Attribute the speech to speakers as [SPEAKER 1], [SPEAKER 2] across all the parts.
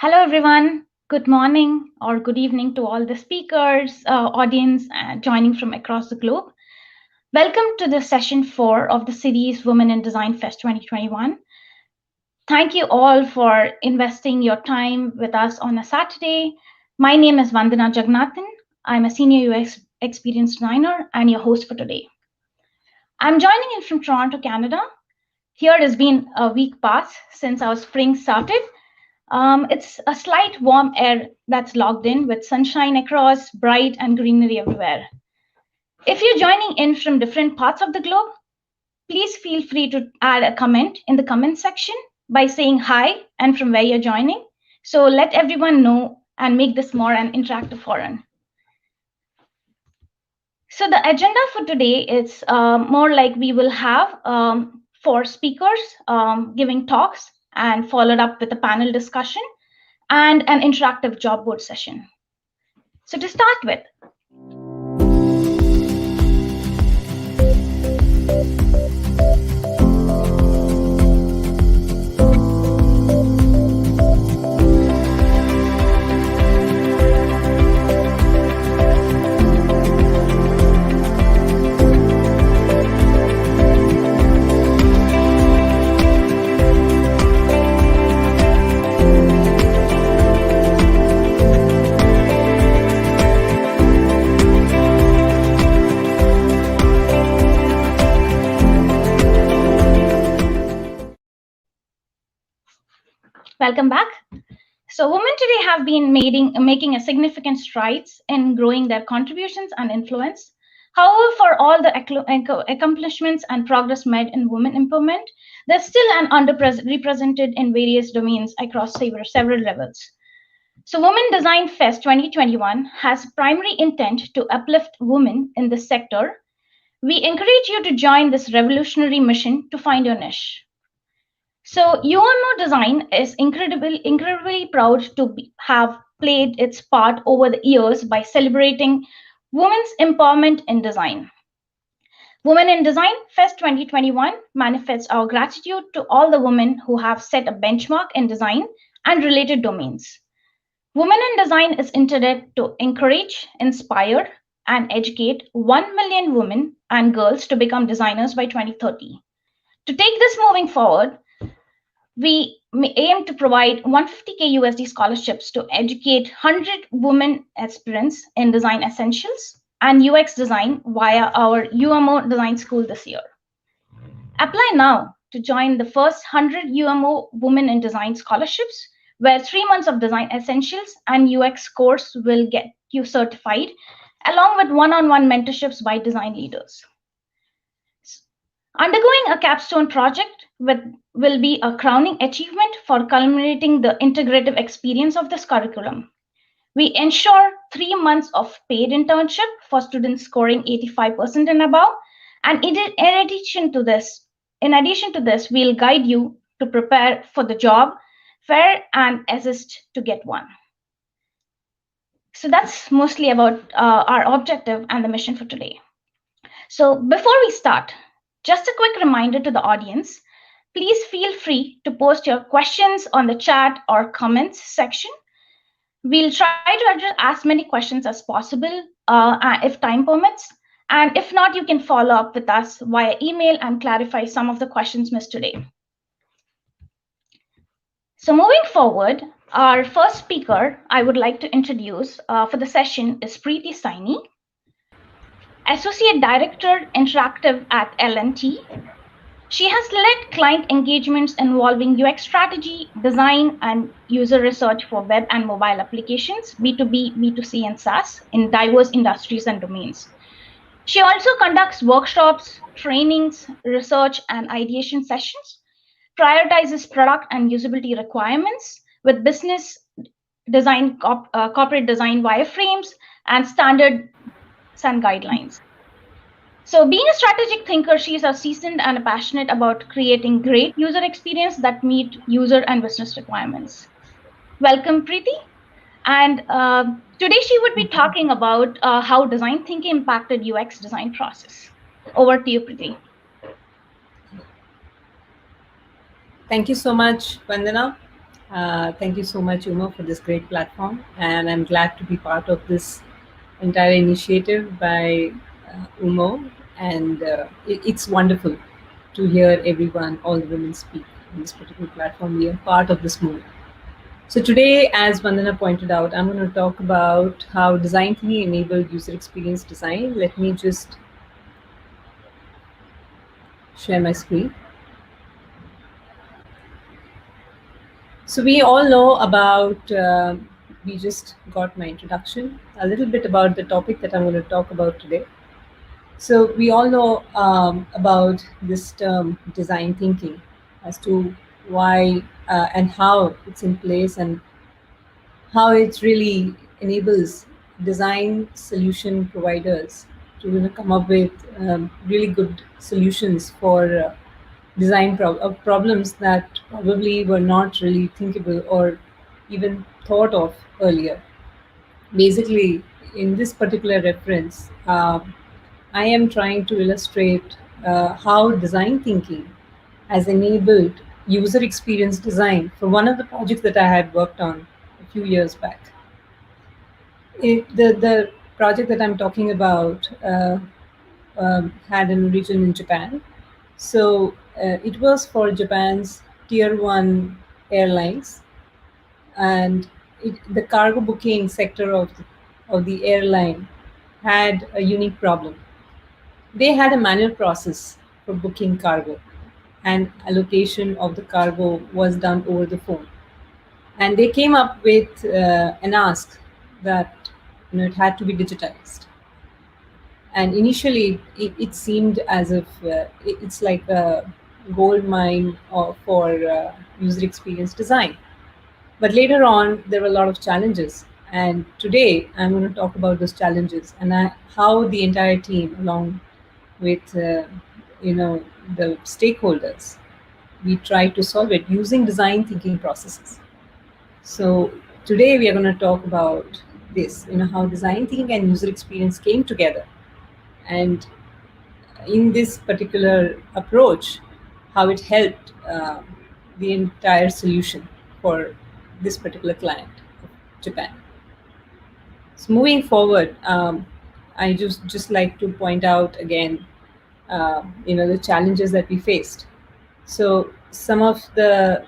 [SPEAKER 1] Hello, everyone. Good morning or good evening to all the speakers, audience joining from across the globe. Welcome to the session 4 of the series Women in Design Fest 2021. Thank you all for investing your time with us on a Saturday. My name is Vandana Jagnathan. I'm a senior UX experience designer and your host for today. I'm joining in from Toronto, Canada. Here has been a week past since our spring started. It's a slight warm air that's logged in with sunshine across, bright and greenery everywhere. If you're joining in from different parts of the globe, please feel free to add a comment in the comment section by saying hi and from where you're joining. So let everyone know and make this more an interactive forum. So the agenda for today is more like we will have 4 speakers giving talks and followed up with a panel discussion and an interactive job board session. So to start with, welcome back. So women today have been making a significant strides in growing their contributions and influence. However, for all the accomplishments and progress made in women empowerment, there's still an underrepresented in various domains across several levels. So Women Design Fest 2021 has primary intent to uplift women in this sector. We encourage you to join this revolutionary mission to find your niche. So UMO Design is incredibly proud to have played its part over the years by celebrating women's empowerment in design. Women in Design Fest 2021 manifests our gratitude to all the women who have set a benchmark in design and related domains. Women in Design is intended to encourage, inspire, and educate 1 million women and girls to become designers by 2030. To take this moving forward, we aim to provide 150K USD scholarships to educate 100 women aspirants in design essentials and UX design via our UMO Design School this year. Apply now to join the first 100 UMO Women in Design scholarships, where 3 months of design essentials and UX course will get you certified, along with one-on-one mentorships by design leaders. Undergoing a capstone project will be a crowning achievement for culminating the integrative experience of this curriculum. We ensure 3 months of paid internship for students scoring 85% and above. And in addition to this, we'll guide you to prepare for the job fair and assist to get one. So that's mostly about our objective and the mission for today. So before we start, just a quick reminder to the audience, please feel free to post your questions on the chat or comments section. We'll try to address as many questions as possible if time permits. And if not, you can follow up with us via email and clarify some of the questions missed today. So moving forward, our first speaker I would like to introduce for the session is Preeti Saini, Associate Director, Interactive at L&T. She has led client engagements involving UX strategy, design, and user research for web and mobile applications, B2B, B2C, and SaaS in diverse industries and domains. She also conducts workshops, trainings, research, and ideation sessions, prioritizes product and usability requirements with business design, corporate design wireframes, and standards and guidelines. So being a strategic thinker, she is a seasoned and passionate about creating great user experience that meet user and business requirements. Welcome, Preeti. And today she would be talking about how design thinking impacted UX design process. Over to you, Preeti.
[SPEAKER 2] Thank you so much, Vandana. Thank you so much, Uma, for this great platform. And I'm glad to be part of this entire initiative by Umo. And it's wonderful to hear everyone, all the women speak on this particular platform. We are part of this movement. So today, as Vandana pointed out, I'm going to talk about how design thinking enabled user experience design. Let me just share my screen. So we all know about, we just got my introduction, a little bit about the topic that I'm going to talk about today. So we all know about this term design thinking as to why and how it's in place and how it really enables design solution providers to come up with really good solutions for design problems that probably were not really thinkable or even thought of earlier. Basically, in this particular reference, I am trying to illustrate how design thinking has enabled user experience design for one of the projects that I had worked on a few years back. The project that I'm talking about had an origin in Japan. So it was for Japan's tier one airlines, and the cargo booking sector of the airline had a unique problem. They had a manual process for booking cargo, and allocation of the cargo was done over the phone. And they came up with an ask that it had to be digitized. And initially, it seemed as if it's like a gold mine for user experience design. But later on, there were a lot of challenges. And today, I'm going to talk about those challenges and how the entire team, along with the stakeholders, we try to solve it using design thinking processes. So today, we are going to talk about this, how design thinking and user experience came together, and in this particular approach, how it helped the entire solution for this particular client of Japan. So moving forward, I just like to point out again, the challenges that we faced. So some of the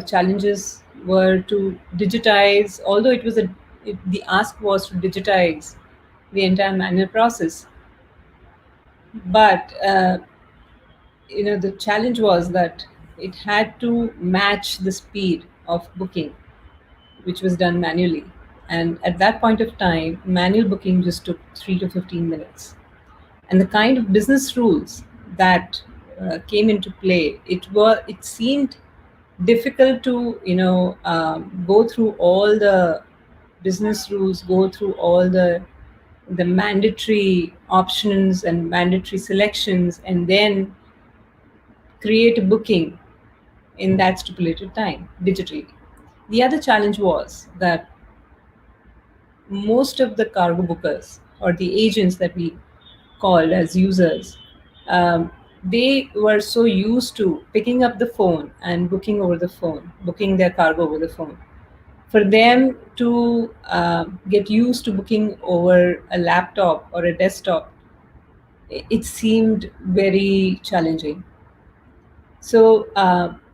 [SPEAKER 2] challenges were to digitize, although the ask was to digitize the entire manual process, but the challenge was that it had to match the speed of booking, which was done manually. And at that point of time, manual booking just took 3 to 15 minutes. And the kind of business rules that came into play, it seemed difficult to go through all the business rules, go through all the mandatory options and mandatory selections, and then create a booking in that stipulated time digitally. The other challenge was that most of the cargo bookers or the agents that we call as users, they were so used to picking up the phone and booking over the phone, booking their cargo over the phone. For them to get used to booking over a laptop or a desktop, it seemed very challenging. So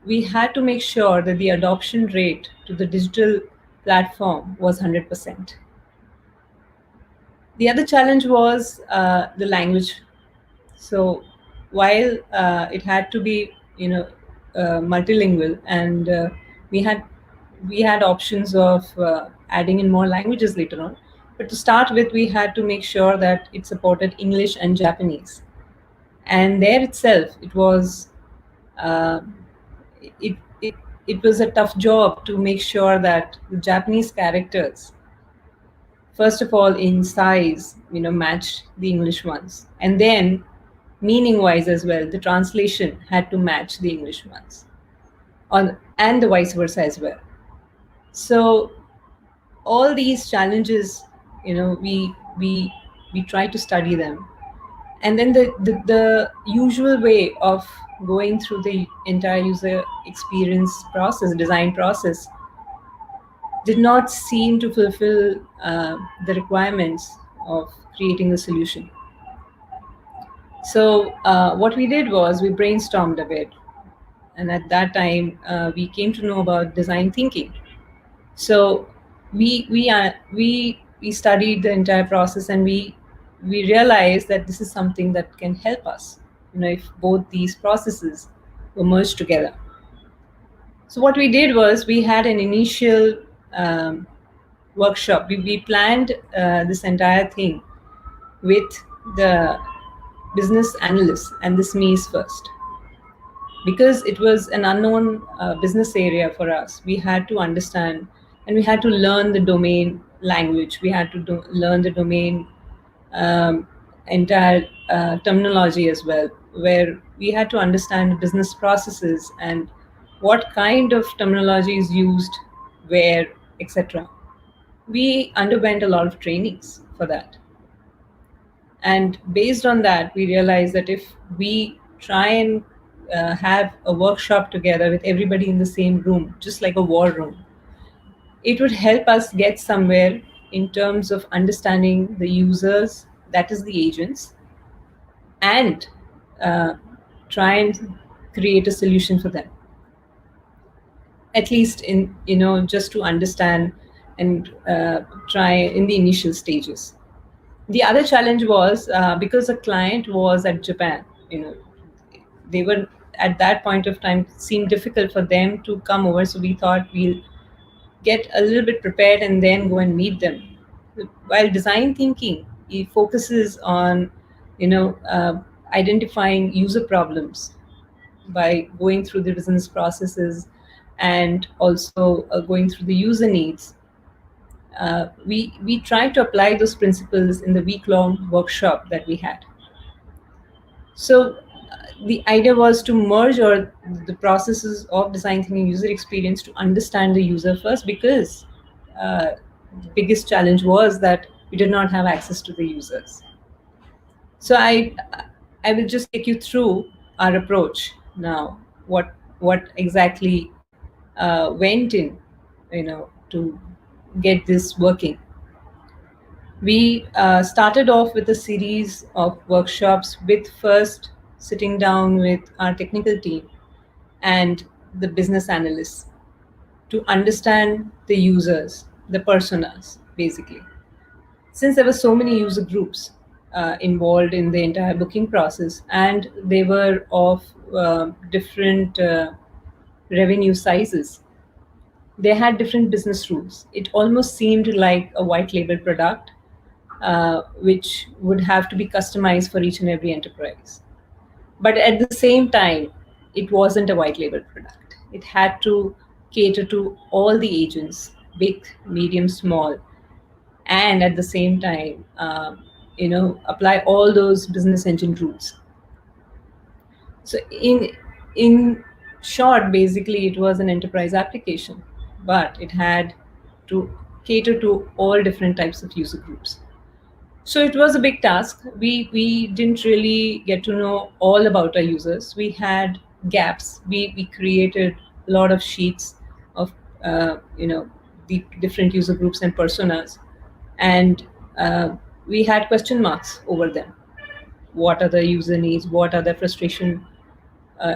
[SPEAKER 2] we had to make sure that the adoption rate to the digital platform was 100%. The other challenge was the language. So while it had to be, multilingual, and we had options of adding in more languages later on. But to start with, we had to make sure that it supported English and Japanese. And there itself, uh, it, it, it was a tough job to make sure that the Japanese characters, first of all, in size, match the English ones. And then, meaning wise as well, the translation had to match the English ones, and the vice versa as well. So, all these challenges, we try to study them. And then the usual way of going through the entire user experience process, design process, did not seem to fulfill the requirements of creating a solution. So what we did was we brainstormed a bit, and at that time we came to know about design thinking. So we studied the entire process, and we realized that this is something that can help us, if both these processes were merged together. So what we did was we had an initial um, workshop. We planned this entire thing with the business analysts, and this means first, because it was an unknown business area for us. We had to understand, and we had to learn the domain language. We had to learn the domain um, entire terminology as well, where we had to understand the business processes and what kind of terminology is used where, etc. We underwent a lot of trainings for that. And based on that, we realized that if we try and have a workshop together with everybody in the same room, just like a war room, it would help us get somewhere in terms of understanding the users, that is the agents, and uh, try and create a solution for them, at least in, just to understand and try in the initial stages. The other challenge was because the client was at Japan. They were, at that point of time, it seemed difficult for them to come over. So we thought we'll get a little bit prepared and then go and meet them. While design thinking, it focuses on, identifying user problems by going through the business processes and also going through the user needs. We tried to apply those principles in the week-long workshop that we had. So the idea was to merge or the processes of design thinking user experience to understand the user first, because the biggest challenge was that we did not have access to the users. So I will just take you through our approach now. What exactly went in, to get this working. We started off with a series of workshops, with first sitting down with our technical team and the business analysts to understand the users, the personas, basically. Since there were so many user groups involved in the entire booking process, and they were of different revenue sizes, they had different business rules. It almost seemed like a white label product, which would have to be customized for each and every enterprise. But at the same time, it wasn't a white label product. It had to cater to all the agents, big, medium, small, and at the same time, apply all those business engine rules. So in short, basically, it was an enterprise application, but it had to cater to all different types of user groups. So it was a big task. We didn't really get to know all about our users. We had gaps. We created a lot of sheets of the different user groups and personas, and we had question marks over them. What are the user needs? What are the frustration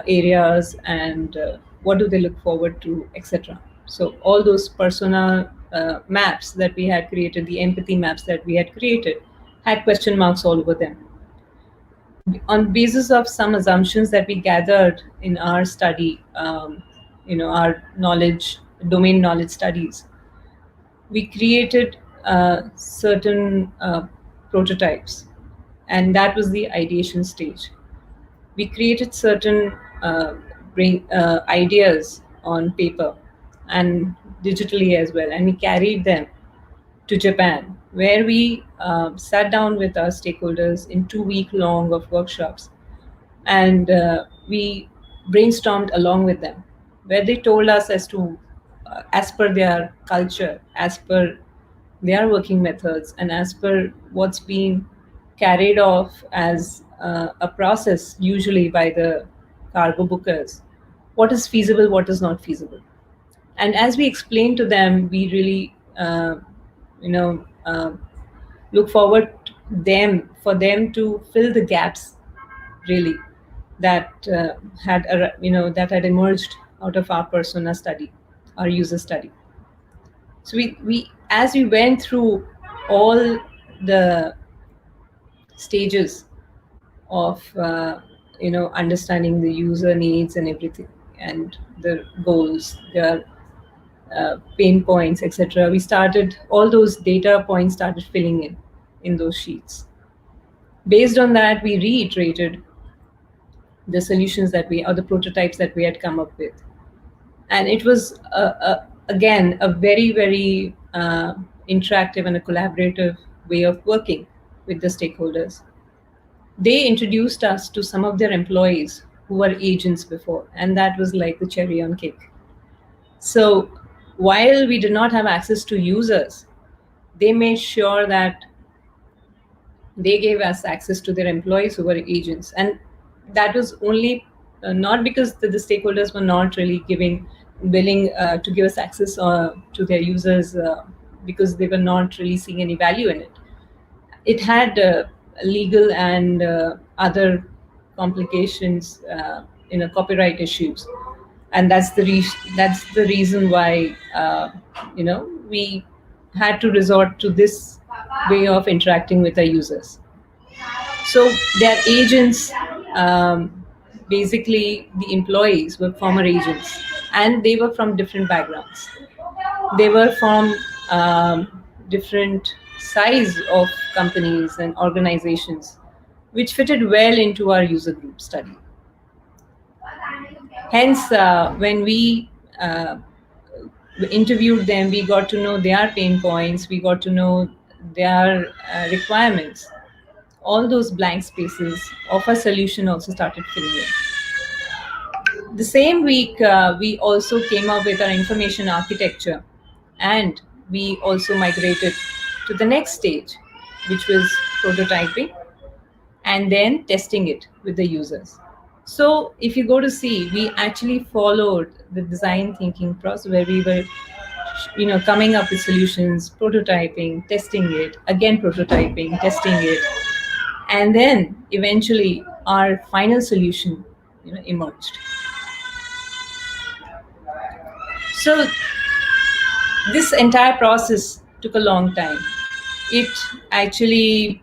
[SPEAKER 2] areas? And what do they look forward to, etc. So all those persona maps that we had created, the empathy maps that we had created, had question marks all over them. On basis of some assumptions that we gathered in our study, our domain knowledge studies, we created certain prototypes, and that was the ideation stage. We created certain ideas on paper and digitally as well, and we carried them to Japan, where we sat down with our stakeholders in 2 week long of workshops, and we brainstormed along with them, where they told us as per their culture, as per their working methods, and as per what's being carried off as a process usually by the cargo bookers, what is feasible, what is not feasible. And as we explain to them, we really, you know, look forward for them to fill the gaps, really, that that had emerged out of our persona study, our user study. So we as we went through all the stages of understanding the user needs and everything, and the goals, their pain points, etc. We started all those data points started filling in those sheets. Based on that, we reiterated the solutions that we or the prototypes that we had come up with, and it was again a very very interactive and a collaborative way of working with the stakeholders. They introduced us to some of their employees who were agents before, and that was like the cherry on cake. So while we did not have access to users, they made sure that they gave us access to their employees who were agents. And that was only not because the stakeholders were not really willing to give us access to their users, because they were not really seeing any value in it. It had legal and other complications, copyright issues, and that's the reason why we had to resort to this way of interacting with our users. So their agents, basically the employees were former agents, and they were from different backgrounds. They were from different size of companies and organizations, which fitted well into our user group study. Hence, when we interviewed them, we got to know their pain points, we got to know their requirements. All those blank spaces of a solution also started filling in. The same week, we also came up with our information architecture, and we also migrated to the next stage, which was prototyping and then testing it with the users. So if you go to see, we actually followed the design thinking process where we were coming up with solutions, prototyping, testing it, again prototyping, testing it, and then eventually our final solution emerged. So this entire process took a long time. It actually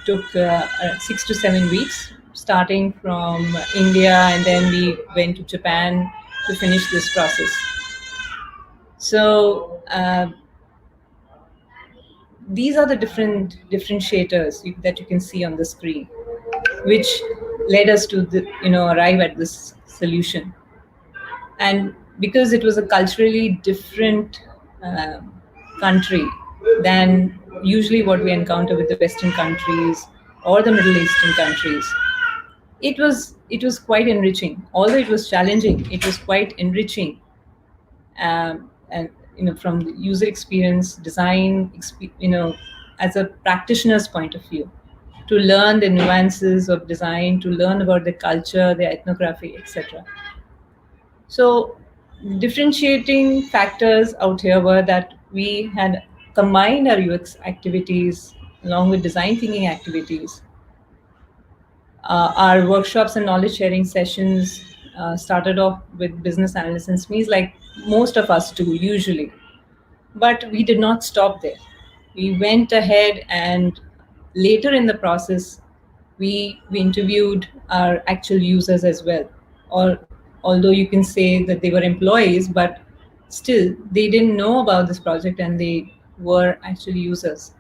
[SPEAKER 2] took 6 to 7 weeks, starting from India, and then we went to Japan to finish this process. So these are the different differentiators that you can see on the screen, which led us to arrive at this solution. And because it was a culturally different country than usually what we encounter with the Western countries or the Middle Eastern countries, it was quite enriching. Although it was challenging, it was quite enriching. And from the user experience, design, as a practitioner's point of view, to learn the nuances of design, to learn about the culture, the ethnography, etc. So differentiating factors out here were that we had combined our UX activities along with design thinking activities. Our workshops and knowledge sharing sessions started off with business analysts and SMEs, like most of us do usually. But we did not stop there. We went ahead, and later in the process, we interviewed our actual users as well. Or although you can say that they were employees, but still they didn't know about this project and they were actually users.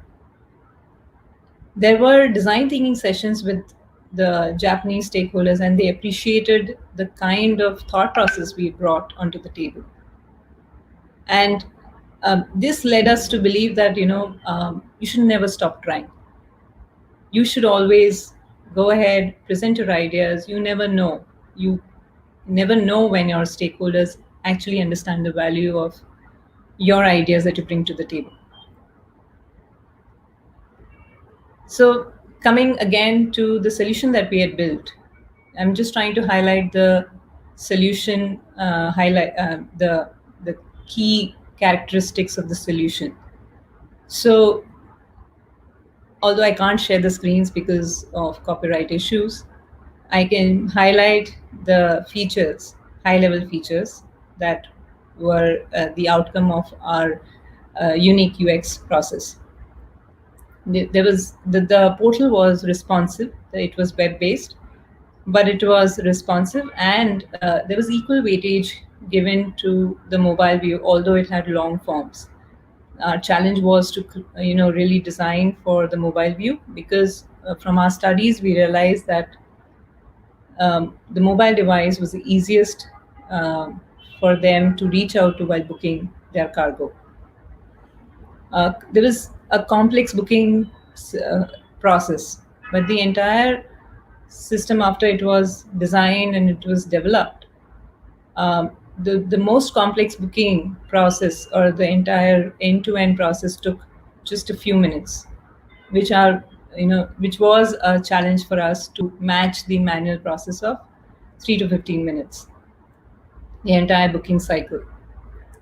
[SPEAKER 2] There were design thinking sessions with the Japanese stakeholders, and they appreciated the kind of thought process we brought onto the table. And this led us to believe that you should never stop trying. You should always go ahead, present your ideas. You never know when your stakeholders actually understand the value of your ideas that you bring to the table. So coming again to the solution that we had built, I'm just trying to highlight the solution, the the key characteristics of the solution. So although I can't share the screens because of copyright issues, I can highlight the features, high level features that were the outcome of our unique UX process. There was the portal was responsive, it was web based, but it was responsive, and there was equal weightage given to the mobile view, although it had long forms. Our challenge was to really design for the mobile view, because from our studies we realized that the mobile device was the easiest for them to reach out to while booking their cargo. There was a complex booking uh, process, but the entire system, after it was designed and it was developed, the most complex booking process, or the entire end-to-end process, took just a few minutes, which was a challenge for us to match the manual process of 3 to 15 minutes, the entire booking cycle.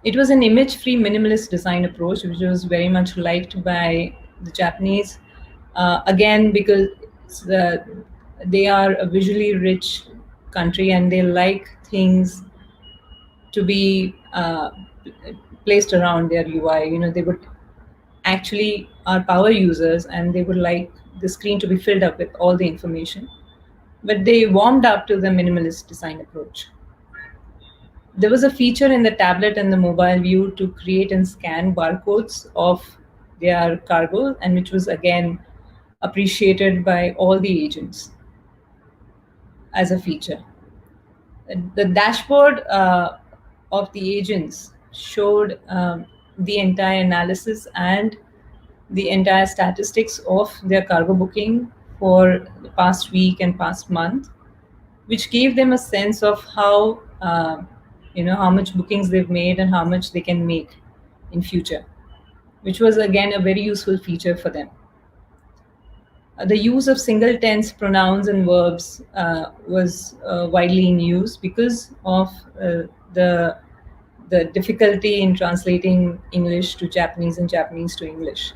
[SPEAKER 2] It was an image-free minimalist design approach, which was very much liked by the Japanese. Again, because they are a visually rich country and they like things to be placed around their UI. They would actually are power users and they would like the screen to be filled up with all the information. But they warmed up to the minimalist design approach. There was a feature in the tablet and the mobile view to create and scan barcodes of their cargo, and which was again appreciated by all the agents as a feature. The dashboard of the agents showed the entire analysis and the entire statistics of their cargo booking for the past week and past month, which gave them a sense of how much bookings they've made and how much they can make in future, which was again a very useful feature for them. The use of single tense pronouns and verbs was widely in use because of the difficulty in translating English to Japanese and Japanese to English.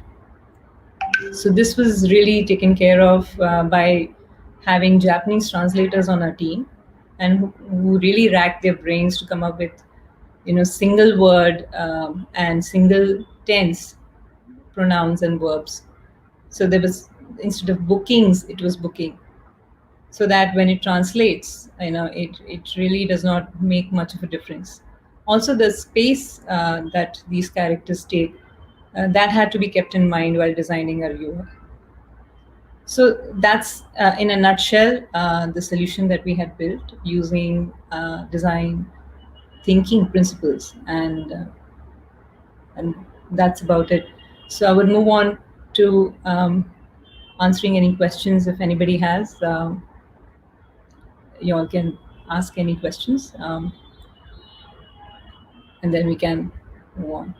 [SPEAKER 2] So this was really taken care of by having Japanese translators on our team, and who really racked their brains to come up with single word and single tense pronouns and verbs. So there was, instead of bookings, it was booking, so that when it translates, it really does not make much of a difference. Also, the space that these characters take, that had to be kept in mind while designing our UI. So that's, in a nutshell, the solution that we had built using design thinking principles, and that's about it. So I would move on to answering any questions if anybody has. You all can ask any questions, and then we can move on.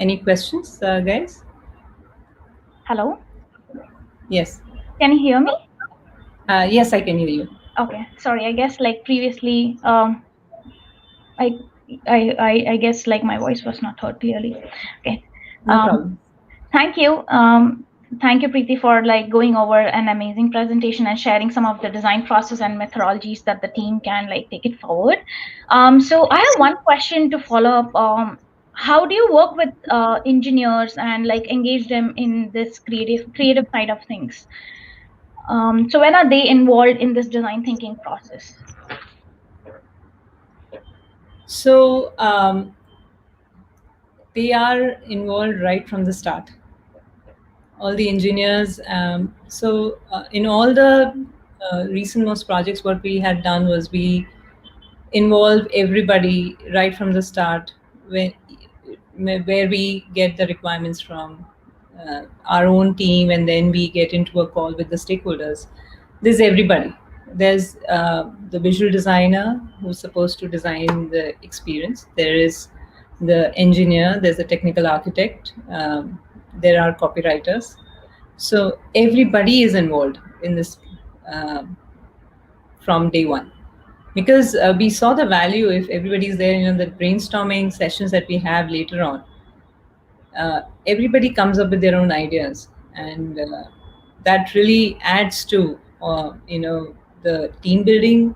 [SPEAKER 2] Any questions, guys?
[SPEAKER 1] Hello,
[SPEAKER 2] Yes.
[SPEAKER 1] can you hear me?
[SPEAKER 2] Yes, I can hear you.
[SPEAKER 1] Okay, sorry. I guess like previously, I I guess like my voice was not heard clearly. Okay.
[SPEAKER 2] No problem.
[SPEAKER 1] Thank you. Thank you, Preeti, for like going over an amazing presentation and sharing some of the design process and methodologies that the team can like take it forward. So I have one question to follow up. How do you work with engineers and like engage them in this creative side of things? So when are they involved in this design thinking process?
[SPEAKER 2] So they are involved right from the start, all the engineers. So in all the recent most projects, what we had done was we involve everybody right from the start, where we get the requirements from our own team, and then we get into a call with the stakeholders. There's everybody. There's the visual designer who's supposed to design the experience. There is the engineer, there's a technical architect, there are copywriters. So everybody is involved in this um from day one, because we saw the value if everybody's there. The brainstorming sessions that we have later on, everybody comes up with their own ideas, and that really adds to the team building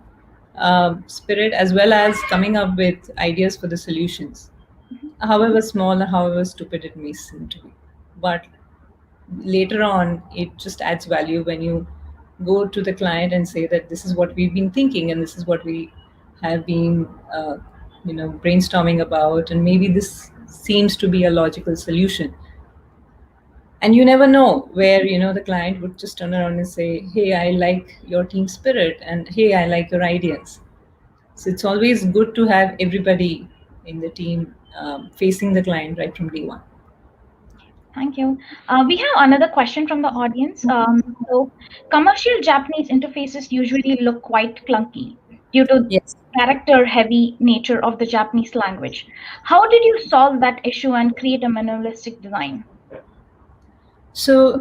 [SPEAKER 2] spirit, as well as coming up with ideas for the solutions, however small or however stupid it may seem to be. But later on, it just adds value when you go to the client and say that this is what we've been thinking, and this is what we have been brainstorming about, and maybe this seems to be a logical solution. And you never know where the client would just turn around and say, hey, I like your team spirit, and hey, I like your ideas. So it's always good to have everybody in the team facing the client right from day one.
[SPEAKER 1] Thank you. We have another question from the audience. So, commercial Japanese interfaces usually look quite clunky due to
[SPEAKER 2] Yes.
[SPEAKER 1] character-heavy nature of the Japanese language. How did you solve that issue and create a minimalistic design?
[SPEAKER 2] So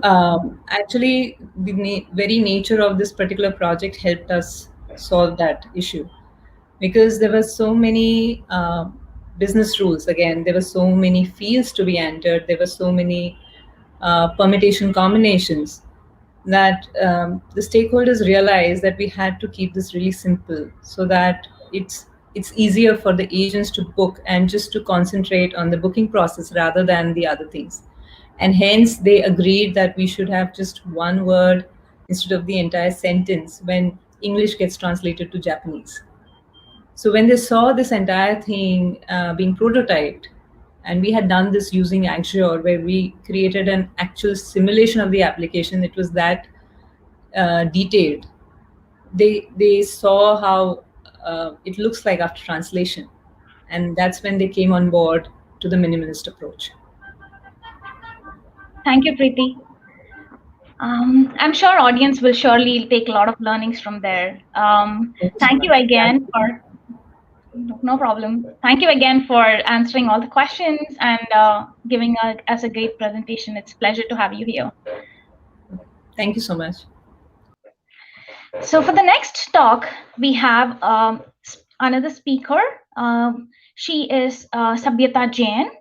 [SPEAKER 2] actually, the very nature of this particular project helped us solve that issue, because there were so many business rules. Again, there were so many fields to be entered. There were so many permutation combinations that the stakeholders realized that we had to keep this really simple, so that it's easier for the agents to book and just to concentrate on the booking process rather than the other things. And hence they agreed that we should have just one word instead of the entire sentence when English gets translated to Japanese. So when they saw this entire thing being prototyped, and we had done this using Azure, where we created an actual simulation of the application, it was that detailed. They saw how it looks like after translation, and that's when they came on board to the minimalist approach.
[SPEAKER 1] Thank you, Preeti. I'm sure audience will surely take a lot of learnings from there.
[SPEAKER 2] Thank you so
[SPEAKER 1] Thank you
[SPEAKER 2] much.
[SPEAKER 1] again for no problem. Thank you again for answering all the questions and giving us a great presentation. It's a pleasure to have you here.
[SPEAKER 2] Thank you so much.
[SPEAKER 1] So for the next talk, we have another speaker. She is Sabhyata Jain,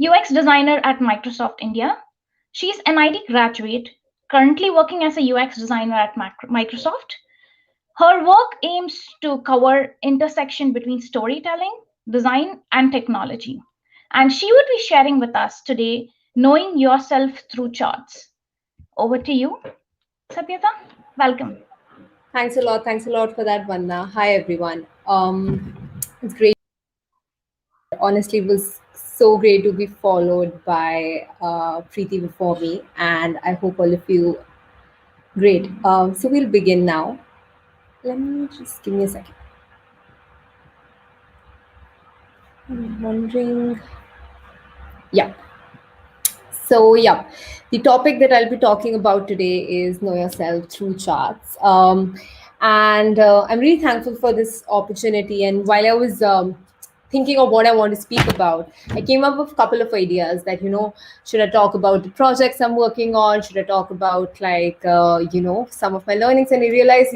[SPEAKER 1] UX designer at Microsoft India. She's an IT graduate, currently working as a UX designer at Microsoft. Her work aims to cover intersection between storytelling, design, and technology. And she would be sharing with us today, knowing yourself through charts. Over to you, Sabhyata. Welcome.
[SPEAKER 3] Thanks a lot. Thanks a lot for that, Vanna. Hi, everyone. It's great. Honestly, it was so great to be followed by Preeti before me, and I hope all of you great. So we'll begin now. Let me just give me a second. I'm wondering. Yeah. So, yeah, the topic that I'll be talking about today is Know Yourself Through Charts. And I'm really thankful for this opportunity. And while I was thinking of what I want to speak about, I came up with a couple of ideas that, should I talk about the projects I'm working on? Should I talk about, like, some of my learnings? And I realized,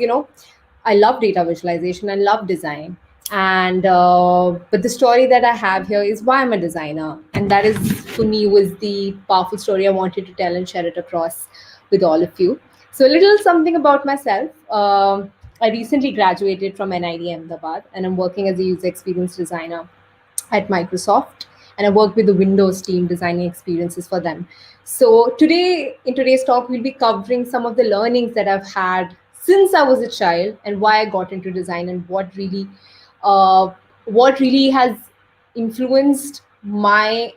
[SPEAKER 3] I love data visualization, I love design. And but the story that I have here is why I'm a designer, and that is, for me, was the powerful story I wanted to tell and share it across with all of you. So a little something about myself. I recently graduated from NID Ahmedabad, and I'm working as a user experience designer at Microsoft, and I work with the Windows team designing experiences for them. So today, in today's talk, we'll be covering some of the learnings that I've had since I was a child, and why I got into design, and what really has influenced my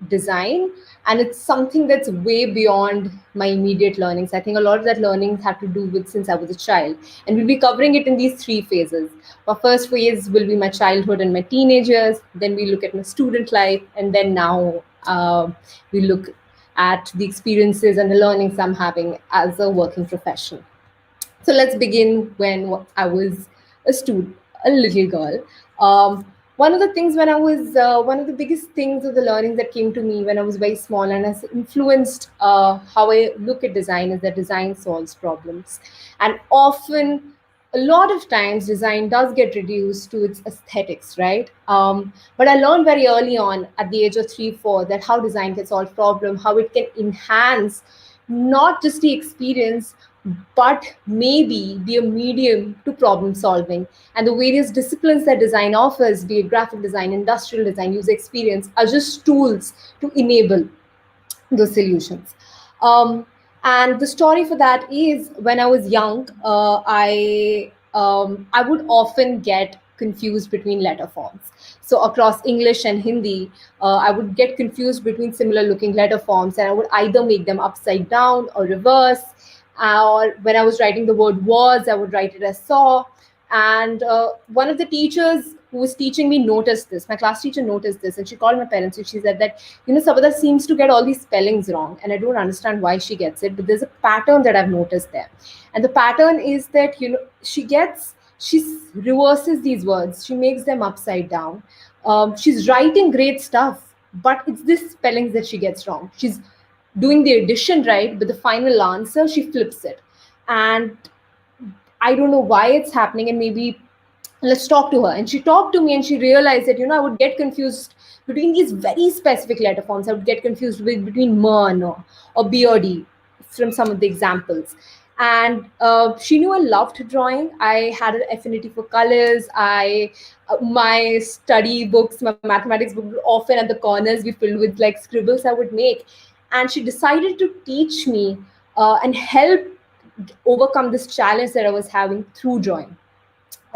[SPEAKER 3] design. And it's something that's way beyond my immediate learnings. I think a lot of that learning had to do with since I was a child, and we'll be covering it in these three phases. My first phase will be my childhood and my teenagers, then we look at my student life, and then now we look at the experiences and the learnings I'm having as a working professional. So let's begin when I was a student, a little girl. one of the things when I was one of the biggest things of the learning that came to me when I was very small and has influenced how I look at design is that design solves problems, and often a lot of times design does get reduced to its aesthetics, right? But I learned very early on at the age of 3 4 that how design can solve problem, how it can enhance not just the experience but maybe be a medium to problem solving. And the various disciplines that design offers, be it graphic design, industrial design, user experience, are just tools to enable those solutions. Um, and the story for that is when I was young, I would often get confused between letter forms. So across English and Hindi, I would get confused between similar looking letter forms, and I would either make them upside down or reverse. Or when I was writing the word was, I would write it as saw. And one of the teachers who was teaching me noticed this. My class teacher noticed this, and she called my parents and she said that, Sabada seems to get all these spellings wrong, and I don't understand why she gets it, but there's a pattern that I've noticed there. And the pattern is that, she reverses these words, she makes them upside down. She's writing great stuff, but it's this spellings that she gets wrong. She's doing the addition right, but the final answer, she flips it. And I don't know why it's happening, and maybe let's talk to her. And she talked to me and she realized that, I would get confused between these very specific letter forms. I would get confused between ma and no, or b or d from some of the examples. And she knew I loved drawing. I had an affinity for colors. My study books, my mathematics book, would often at the corners be filled with like scribbles I would make. And she decided to teach me and help overcome this challenge that I was having through drawing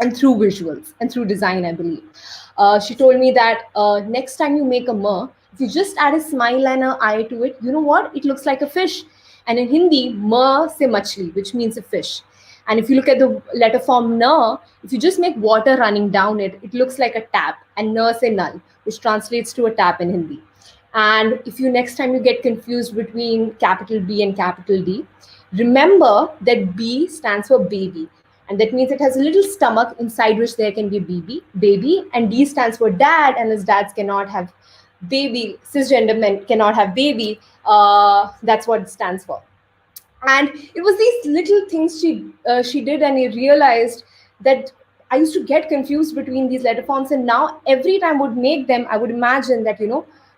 [SPEAKER 3] and through visuals and through design, I believe. She told me that next time you make a mer, if you just add a smile and an eye to it, you know what? It looks like a fish. And in Hindi, mer se machli, which means a fish. And if you look at the letter form na, if you just make water running down it, it looks like a tap. And na se nal, which translates to a tap in Hindi. And if you next time you get confused between capital B and capital D, remember that B stands for baby. And that means it has a little stomach inside which there can be baby, and D stands for dad, and as dads cannot have baby, cisgender men cannot have baby, that's what it stands for. And it was these little things she did, and he realized that I used to get confused between these letter forms, and now every time I would make them, I would imagine that,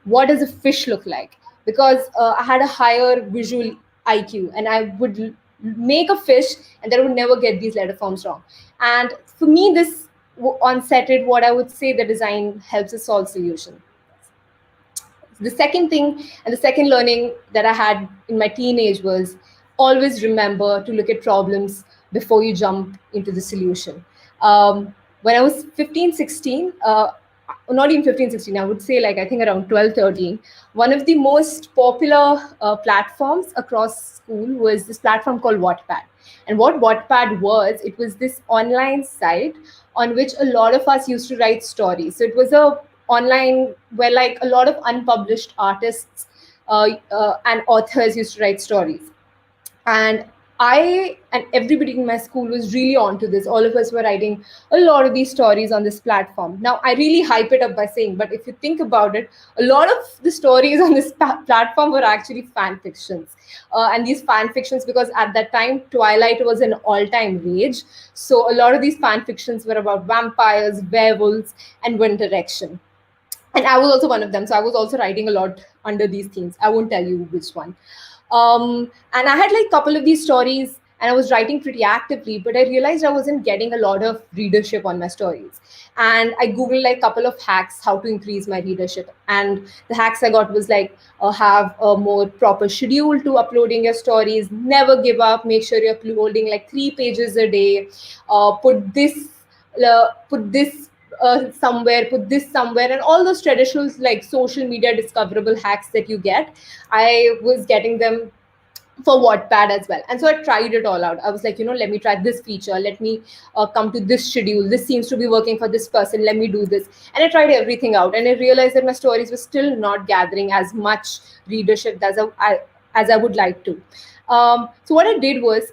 [SPEAKER 3] what does a fish look like? Because I had a higher visual IQ, and I would make a fish, and then I would never get these letter forms wrong. And for me, this onsetted what I would say the design helps us solve solution. The second thing and the second learning that I had in my teenage was always remember to look at problems before you jump into the solution. When I was 15, 16, not even 15, 16, I would say like I think around 12, 13, one of the most popular platforms across school was this platform called Wattpad. And what Wattpad was, it was this online site on which a lot of us used to write stories. So it was a online where like a lot of unpublished artists and authors used to write stories. And I and everybody in my school was really onto this. All of us were writing a lot of these stories on this platform. Now, I really hype it up by saying, but if you think about it, a lot of the stories on this platform were actually fan fictions. And these fan fictions, because at that time, Twilight was an all-time rage. So a lot of these fan fictions were about vampires, werewolves, and One Direction. And I was also one of them. So I was also writing a lot under these themes. I won't tell you which one. And I had like a couple of these stories and I was writing pretty actively, but I realized I wasn't getting a lot of readership on my stories. And I Googled like a couple of hacks, how to increase my readership. And the hacks I got was like, have a more proper schedule to uploading your stories, never give up, make sure you're uploading like 3 pages a day, put this somewhere, put this somewhere, and all those traditional like social media discoverable hacks that you get. I was getting them for Wattpad as well. And so I tried it all out. I was like, let me try this feature. Let me come to this schedule. This seems to be working for this person. Let me do this. And I tried everything out. And I realized that my stories were still not gathering as much readership as I would like to. So what I did was,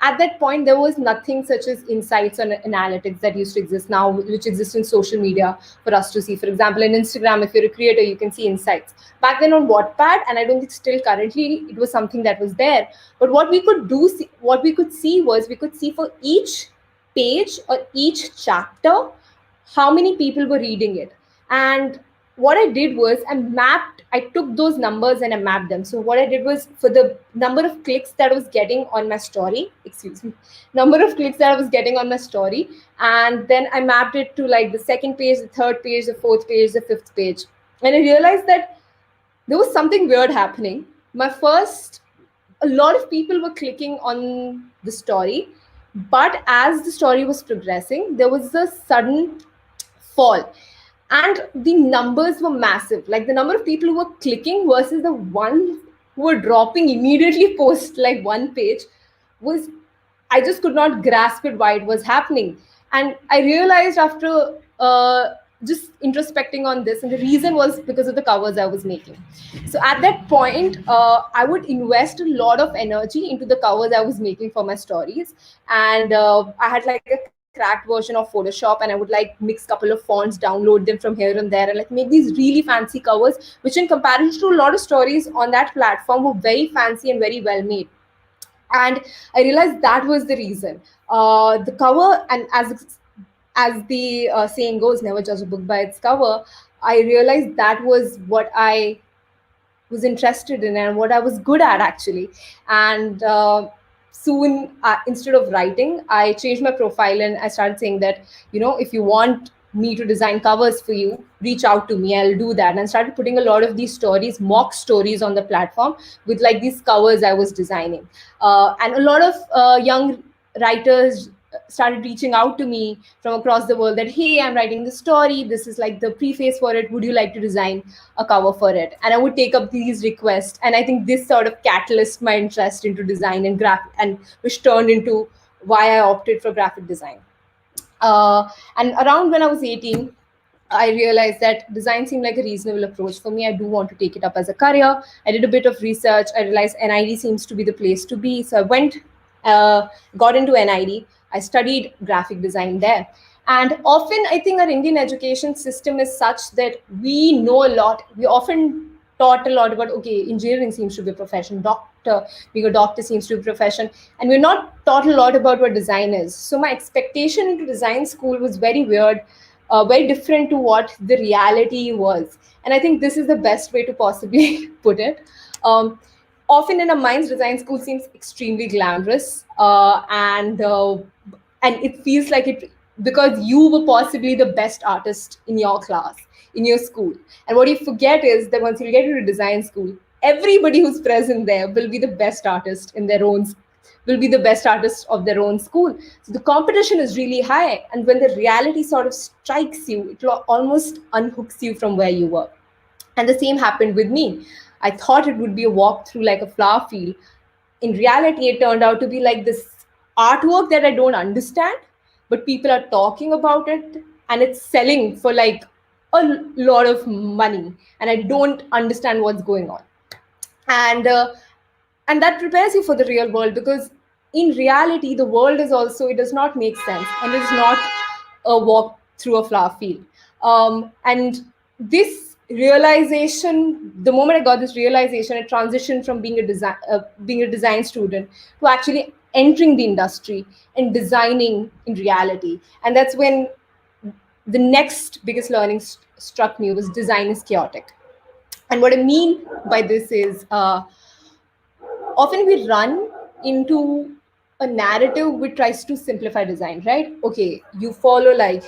[SPEAKER 3] at that point, there was nothing such as insights or analytics that used to exist now, which exists in social media for us to see. For example, in Instagram, if you're a creator, you can see insights. Back then on Wattpad, and I don't think still currently, it was something that was there. But what we could do, what we could see was, we could see for each page or each chapter how many people were reading it. And what I did was, I took those numbers and I mapped them. So what I did was, for the number of clicks that I was getting on my story, number of clicks that I was getting on my story, and then I mapped it to like the second page, the third page, the fourth page, the fifth page. And I realized that there was something weird happening. A lot of people were clicking on the story, but as the story was progressing, there was a sudden fall, and the numbers were massive. Like the number of people who were clicking versus the ones who were dropping immediately post like one page was, I just could not grasp it why it was happening. And I realized after just introspecting on this, and the reason was because of the covers I was making. So at that point, I would invest a lot of energy into the covers I was making for my stories. And I had like a cracked version of Photoshop, and I would like mix couple of fonts, download them from here and there, and like make these really fancy covers, which in comparison to a lot of stories on that platform were very fancy and very well made. And I realized that was the reason. The cover, and as the saying goes, never judge a book by its cover. I realized that was what I was interested in and what I was good at actually. And soon, instead of writing, I changed my profile and I started saying that, if you want me to design covers for you, reach out to me, I'll do that. And I started putting a lot of these stories, mock stories on the platform with like these covers I was designing. And a lot of young writers started reaching out to me from across the world that, hey, I'm writing this story, this is like the preface for it, would you like to design a cover for it? And I would take up these requests, and I think this sort of catalyzed my interest into design and which turned into why I opted for graphic design. And around when I was 18, I realized that design seemed like a reasonable approach for me. I do want to take it up as a career. I did a bit of research. I realized NID seems to be the place to be. So I got into NID. I studied graphic design there. And often I think our Indian education system is such that we know a lot. We often taught a lot about, okay, engineering seems to be a profession, being a doctor seems to be a profession. And we're not taught a lot about what design is. So my expectation into design school was very weird, very different to what the reality was. And I think this is the best way to possibly put it. Often in our minds, design school seems extremely glamorous, and it feels like it because you were possibly the best artist in your class, in your school. And what you forget is that once you get into design school, everybody who's present there will be the best artist in their own, will be the best artist of their own school. So the competition is really high, and when the reality sort of strikes you, it almost unhooks you from where you were. And the same happened with me. I thought it would be a walk through like a flower field. In reality, it turned out to be like this artwork that I don't understand, but people are talking about it and it's selling for like a lot of money, and I don't understand what's going on. And that prepares you for the real world, because in reality, the world is also, it does not make sense, and it is not a walk through a flower field. And this realization, the moment I got this realization, I transitioned from being a design student to actually entering the industry and designing in reality. And that's when the next biggest learning struck me was design is chaotic. And what I mean by this is often we run into a narrative which tries to simplify design, right? Okay, you follow like,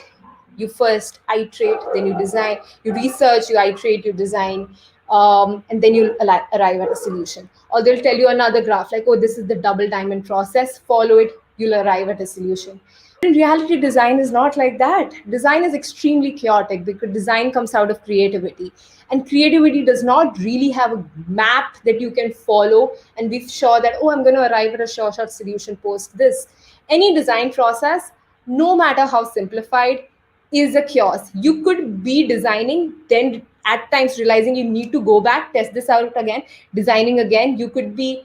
[SPEAKER 3] you first iterate, then you design, you research, you iterate, you design, and then you'll arrive at a solution. Or they'll tell you another graph, like, oh, this is the double diamond process, follow it, you'll arrive at a solution. In reality, design is not like that. Design is extremely chaotic because design comes out of creativity. And creativity does not really have a map that you can follow and be sure that, oh, I'm going to arrive at a short solution post this. Any design process, no matter how simplified, is a chaos. You could be designing, then at times realizing you need to go back, test this out again, designing again. You could be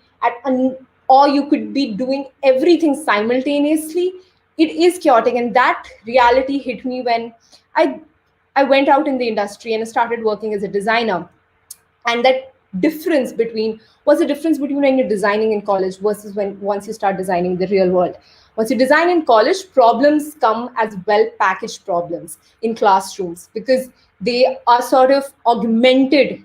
[SPEAKER 3] or you could be doing everything simultaneously. It is chaotic, and that reality hit me when I I went out in the industry and I started working as a designer. And that difference between what's the difference between when you're designing in college versus when once you start designing in the real world. Once you design in college, problems come as well packaged problems in classrooms because they are sort of augmented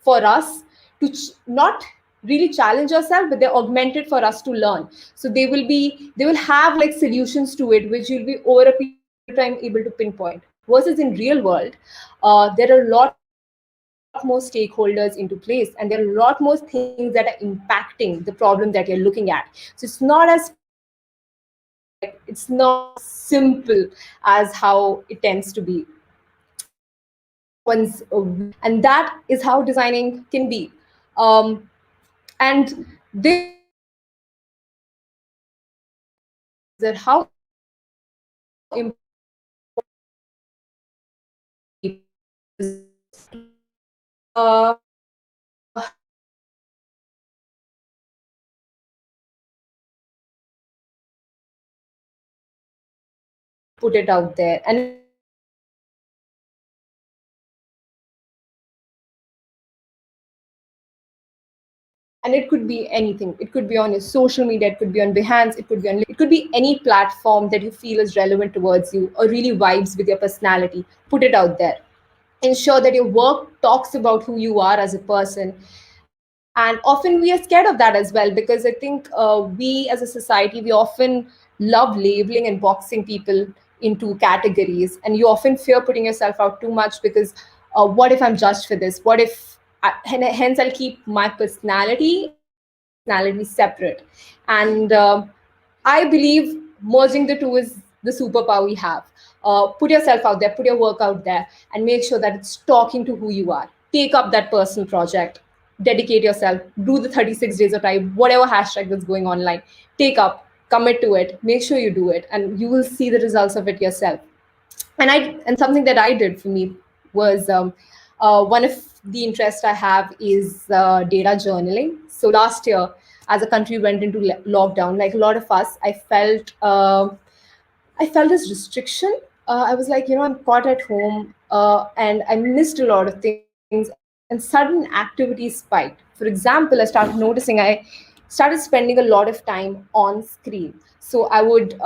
[SPEAKER 3] for us to not really challenge yourself, but they're augmented for us to learn. So they will have like solutions to it which you'll be over a period of time able to pinpoint, versus in real world there are a lot more stakeholders into place, and there are a lot more things that are impacting the problem that you're looking at. So it's not as packaged, or like it's not as simple as how it tends to be. And that is how designing can be. And this brings me to the next question that I want to ask you, is that how important is designing for people? Because uh, put it out there, and it could be anything. It could be and it could be anything. It could be on your social media, it could be on Behance, it could be on LinkedIn, it could be any platform that you feel is relevant towards you or really vibes with your personality. Put it out there. Ensure that your work talks about who you are as a person. And often we are scared of that as well, because I think we as a society, we often love labeling and boxing people into categories, and you often fear putting yourself out too much because what if I'm judged for this? What if hence I'll keep my personality and my professionality separate. And I believe merging the two is the superpower we have. Put yourself out there, put your work out there, and make sure that it's talking to who you are. Take up that personal project, dedicate yourself, do the 36 days of time, whatever hashtag that's going online, take up, commit to it, make sure you do it, and you will see the results of it yourself. And something that I did for me was one of the interests I have is data journaling. So last year, as a country went into lockdown, like a lot of us, I felt this restriction. I was like, I'm caught at home, and I missed a lot of things, and sudden activity spiked. For example, I started noticing I started spending a lot of time on screen. So I would,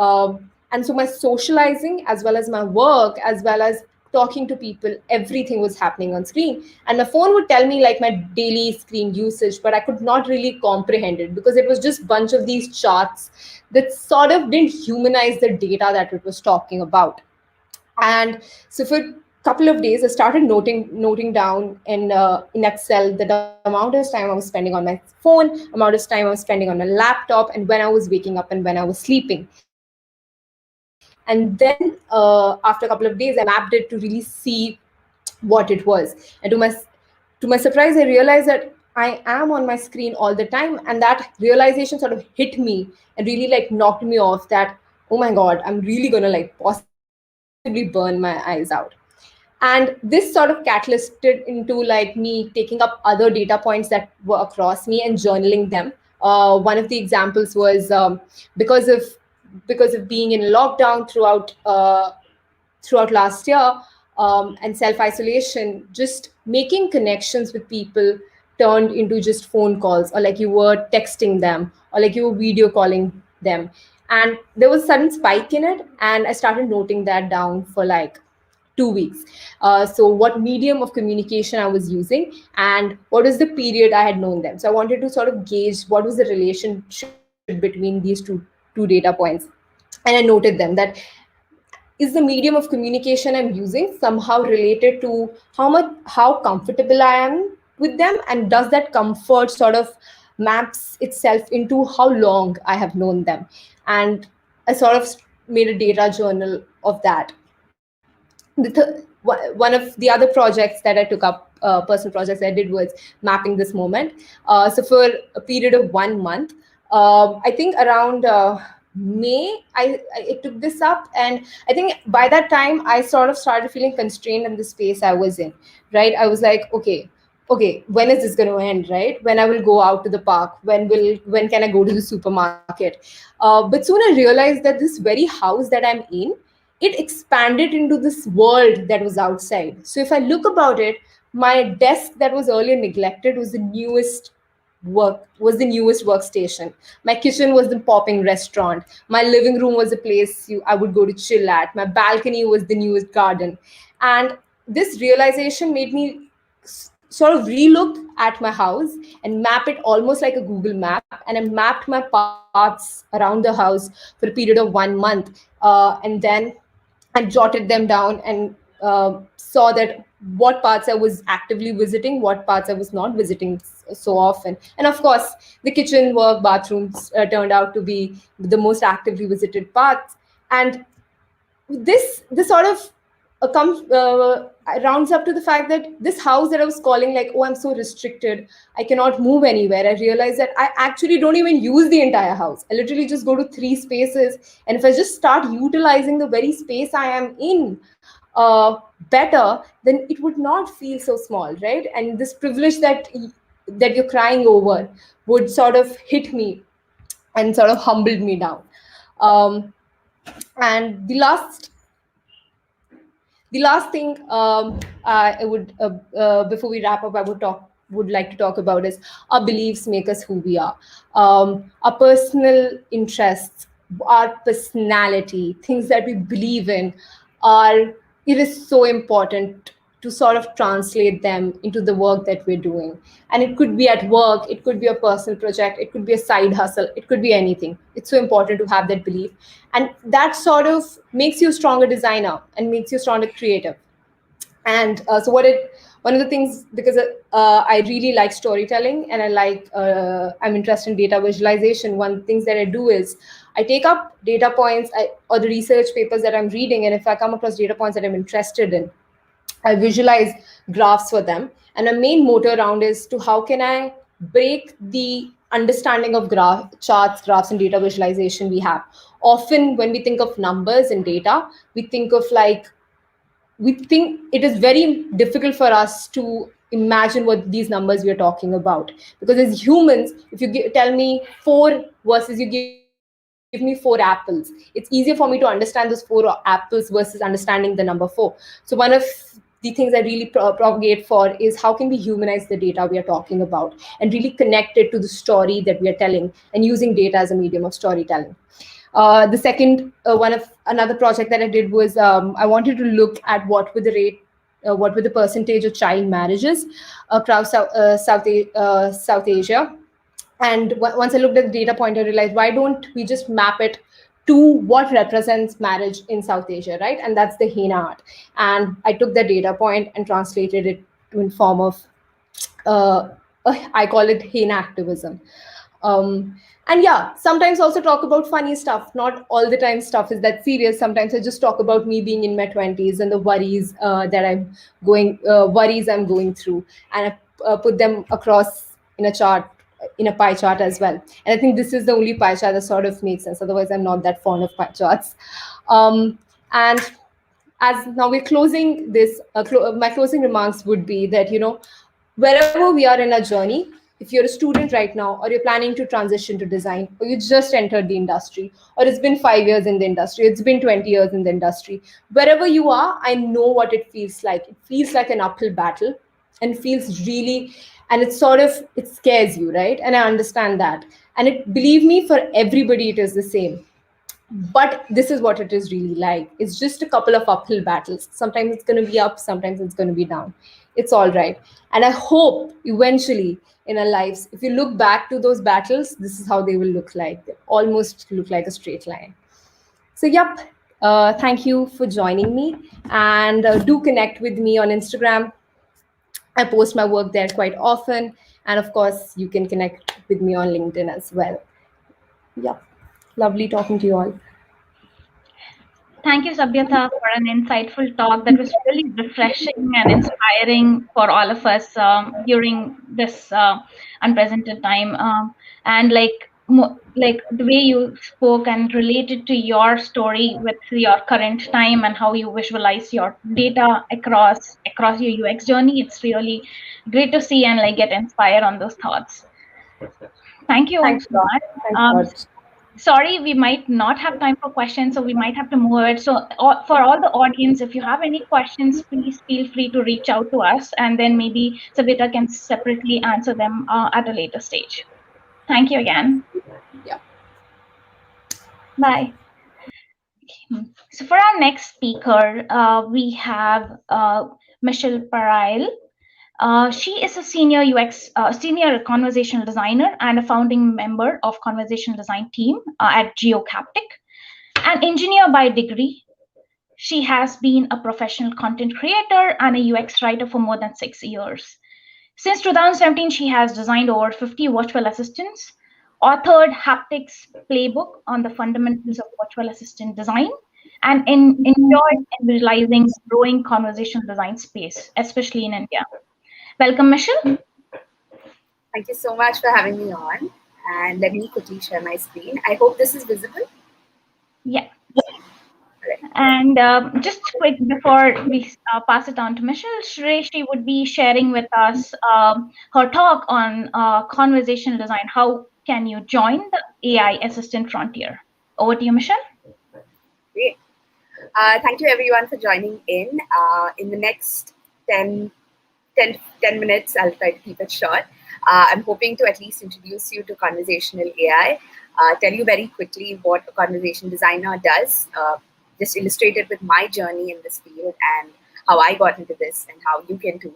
[SPEAKER 3] and so my socializing, as well as my work, as well as talking to people, everything was happening on screen. And my phone would tell me like my daily screen usage, but I could not really comprehend it because it was just bunch of these charts that sort of didn't humanize the data that it was talking about. And so for a couple of days, I started noting down in Excel the amount of time I was spending on my phone, amount of time I was spending on my laptop, and when I was waking up and when I was sleeping. And then after a couple of days, I mapped it to really see what it was. And to my surprise, I realized that I am on my screen all the time, and that realization sort of hit me and really like knocked me off that, oh my god, I'm really gonna like possibly burn my eyes out. And this sort of catalyzed into like me taking up other data points that were across me and journaling them. One of the examples was because of being in lockdown throughout last year, and self isolation, just making connections with people turned into just phone calls, or like you were texting them, or like you were video calling them. And there was a sudden spike in it, and I started noting that down for like 2 weeks. So, what medium of communication I was using, and what was the period I had known them. So, I wanted to sort of gauge what was the relationship between these two data points. And I noted them that is the medium of communication I'm using somehow related to how comfortable I am with them, and does that comfort sort of maps itself into how long I have known them. And I sort of made a data journal of that. One of the other projects that I took up, personal projects I did, was mapping this moment. So for a period of 1 month, I think around May, I took this up, and I think by that time I sort of started feeling constrained in the space I was in. Right, I was like, okay, okay, when is this going to end, right? When I will go out to the park? When can I go to the supermarket? But soon I realized that this very house that I'm in, it expanded into this world that was outside. So if I look about it, my desk that was earlier neglected was the newest workstation. My kitchen was the popping restaurant. My living room was a place I would go to chill at. My balcony was the newest garden. And this realization made me sort of relook at my house and map it almost like a Google map. And I mapped my paths around the house for a period of 1 month. And then I jotted them down and saw that what parts I was actively visiting, what parts I was not visiting so often. And of course, the kitchen, work, bathrooms turned out to be the most actively visited parts. And this sort of comes rounds up to the fact that this house that I was calling like, oh, I'm so restricted, I cannot move anywhere. I realized that I actually don't even use the entire house. I literally just go to 3 spaces, and if I just start utilizing the very space I am in better, then it would not feel so small, right? And this privilege that you're crying over would sort of hit me and sort of humbled me down. Um, and the last thing I would before we wrap up, would like to talk about is our beliefs make us who we are. Our personal interests, our personality, things that we believe in, are it is so important to sort of translate them into the work that we're doing. And it could be at work, it could be a personal project, it could be a side hustle, it could be anything. It's so important to have that belief. And that sort of makes you a stronger designer and makes you a stronger creative. And one of the things, because I really like storytelling, and I'm interested in data visualization. One of the things that I do is I take up data points or the research papers that I'm reading, and if I come across data points that I'm interested in, I visualize graphs for them. And a main motor around is to how can I break the understanding of charts, graphs, and data visualization we have. Often when we think of numbers and data, we think it is very difficult for us to imagine what these numbers we are talking about. Because as humans, if you tell me 4 versus you give me 4 apples, it's easier for me to understand those 4 apples versus understanding the number 4. So one of the things I really propagate for is how can we humanize the data we are talking about and really connect it to the story that we are telling, and using data as a medium of storytelling. The second another project that I did was I wanted to look at what were the percentage of child marriages across South Asia. And once I looked at the data point, I realized, why don't we just map it to what represents marriage in South Asia, right? And that's the henna art. And I took the data point and translated it to in form of I call it henna activism. And yeah, sometimes also talk about funny stuff. Not all the time stuff is that serious. Sometimes I just talk about me being in my 20s and the worries worries I'm going through, and I put them across in a chart, in a pie chart as well. And I think this is the only pie chart that sort of makes sense. Otherwise, I'm not that fond of pie charts. And as now we're closing this, my closing remarks would be that, wherever we are in our journey, if you're a student right now, or you're planning to transition to design, or you just entered the industry, or it's been 5 years in the industry, it's been 20 years in the industry, wherever you are, I know what it feels like. It feels like an uphill battle, and feels really, and it scares you, right? And I understand that. And believe me, for everybody, it is the same. But this is what it is really like. It's just a couple of uphill battles. Sometimes it's going to be up, sometimes it's going to be down. It's all right. And I hope eventually in our lives, if you look back to those battles, this is how they will look like. They almost look like a straight line. So, yep. Thank you for joining me. And do connect with me on Instagram. I post my work there quite often. And of course, you can connect with me on LinkedIn as well. Yep. Lovely talking to you all.
[SPEAKER 1] Thank you, Sabhyata, for an insightful talk that was really refreshing and inspiring for all of us during this unprecedented time. And like the way you spoke and related to your story with your current time and how you visualize your data across across your UX journey. It's really great to see and like get inspired on those thoughts. Thank you
[SPEAKER 3] Thanks
[SPEAKER 1] so
[SPEAKER 3] a lot.
[SPEAKER 1] much.
[SPEAKER 3] Thanks a lot.
[SPEAKER 1] Sorry, we might not have time for questions, so we might have to move it. So for all the audience, if you have any questions, please feel free to reach out to us, and then maybe Savita can separately answer them at a later stage. Thank you again.
[SPEAKER 3] Yeah.
[SPEAKER 1] Bye. So for our next speaker, we have Michelle Parail. She is a senior UX, senior conversational designer and a founding member of conversational design team at GeoCaptic. An engineer by degree, she has been a professional content creator and a UX writer for more than 6 years. Since 2017, she has designed over 50 virtual assistants, authored Haptics Playbook on the fundamentals of virtual assistant design, and enjoyed visualizing the growing conversational design space, especially in India. Welcome, Michelle.
[SPEAKER 4] Thank you so much for having me on. And let me quickly share my screen. I hope this is visible.
[SPEAKER 1] Yeah.
[SPEAKER 4] Right.
[SPEAKER 1] And just quick before we pass it on to Michelle, she would be sharing with us her talk on conversational design. How can you join the AI assistant frontier? Over to you, Michelle.
[SPEAKER 4] Great. Thank you everyone for joining in. In the next 10 minutes, I'll try to keep it short. I'm hoping to at least introduce you to conversational AI, tell you very quickly what a conversation designer does, just illustrate it with my journey in this field and how I got into this and how you can too.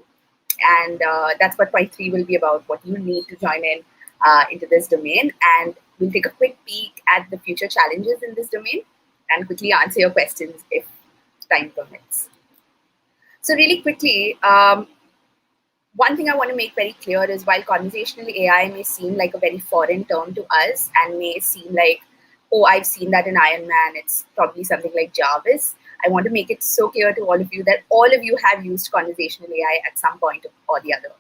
[SPEAKER 4] And that's what point 3 will be about, what you need to join in into this domain. And we'll take a quick peek at the future challenges in this domain and quickly answer your questions if time permits. So really quickly, one thing I want to make very clear is while conversational AI may seem like a very foreign term to us and may seem like, oh, I've seen that in Iron Man, it's probably something like Jarvis, I want to make it so clear to all of you that all of you have used conversational AI at some point or the other.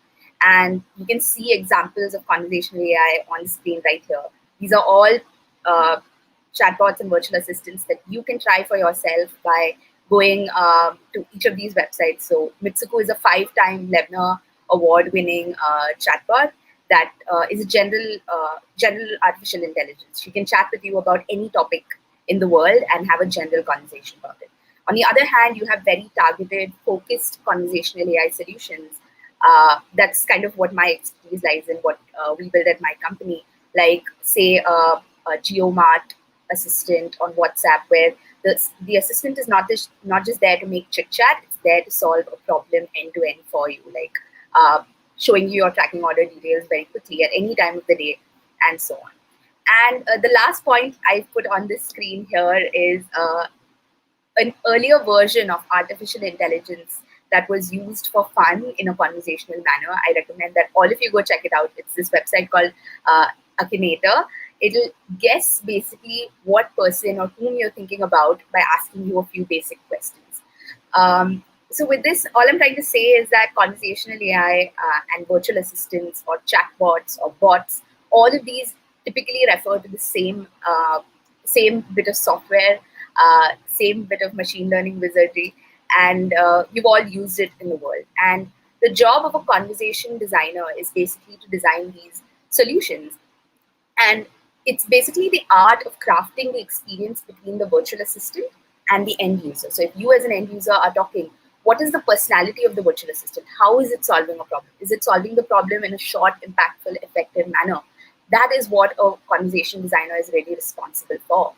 [SPEAKER 4] And you can see examples of conversational AI on the screen right here. These are all chatbots and virtual assistants that you can try for yourself by going to each of these websites. So Mitsuko is a 5-time Lebner award-winning chatbot that is a general artificial intelligence. She can chat with you about any topic in the world and have a general conversation about it. On the other hand, you have very targeted, focused conversational AI solutions. That's kind of what my expertise lies in, what we build at my company, like say a GeoMart assistant on WhatsApp, where the assistant is not just there to make chit chat; it's there to solve a problem end to end for you, like showing you your tracking order details very quickly at any time of the day, and so on. And the last point I put on this screen here is an earlier version of artificial intelligence that was used for fun in a conversational manner. I recommend that all of you go check it out. It's this website called Akinator. It'll guess basically what person or whom you're thinking about by asking you a few basic questions. So with this, all I'm trying to say is that conversational AI and virtual assistants or chatbots or bots, all of these typically refer to the same bit of software, same bit of machine learning wizardry, and you've all used it in the world. And the job of a conversation designer is basically to design these solutions. And it's basically the art of crafting the experience between the virtual assistant and the end user. So if you as an end user are talking, what is the personality of the virtual assistant? How is it solving a problem? Is it solving the problem in a short, impactful, effective manner? That is what a conversation designer is really responsible for.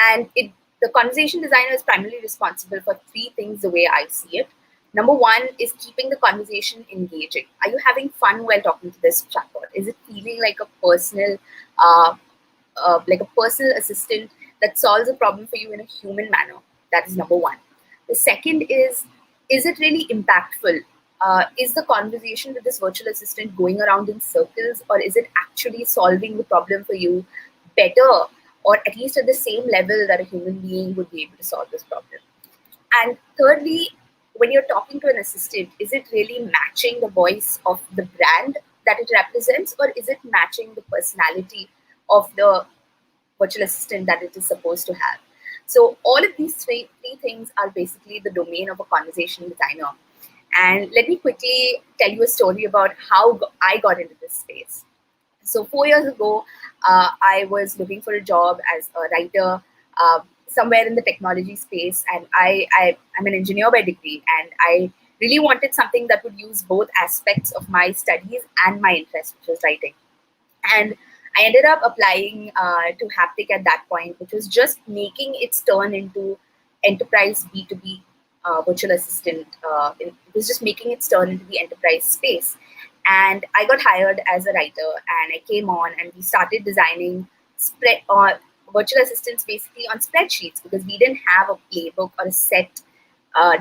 [SPEAKER 4] And the conversation designer is primarily responsible for 3 things the way I see it. Number 1 is keeping the conversation engaging. Are you having fun while talking to this chatbot? Is it feeling like a personal assistant that solves a problem for you in a human manner? That is number 1. The second is it really impactful? Is the conversation with this virtual assistant going around in circles, or is it actually solving the problem for you better, or at least at the same level that a human being would be able to solve this problem? And thirdly, when you're talking to an assistant, is it really matching the voice of the brand that it represents, or is it matching the personality of the virtual assistant that it is supposed to have? So all of these three things are basically the domain of a conversation designer. And let me quickly tell you a story about how I got into this space. So 4 years ago, I was looking for a job as a writer somewhere in the technology space, and I'm an engineer by degree, and I really wanted something that would use both aspects of my studies and my interest, which was writing. And I ended up applying to Haptic at that point, which was just making its turn into enterprise B2B virtual assistant. It was just making its turn into the enterprise space. And I got hired as a writer, and I came on and we started designing virtual assistants basically on spreadsheets, because we didn't have a playbook or a set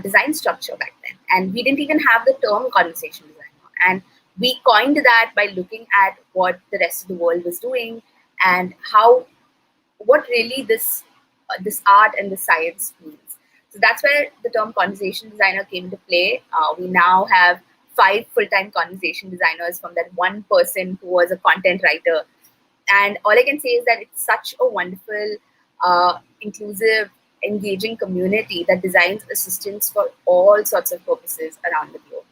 [SPEAKER 4] design structure back then. And we didn't even have the term conversation designer. And we coined that by looking at what the rest of the world was doing and what really this art and the science means. So that's where the term conversation designer came into play. We now have 5 full-time conversation designers from that one person who was a content writer. And all I can say is that it's such a wonderful, inclusive, engaging community that designs assistants for all sorts of purposes around the globe.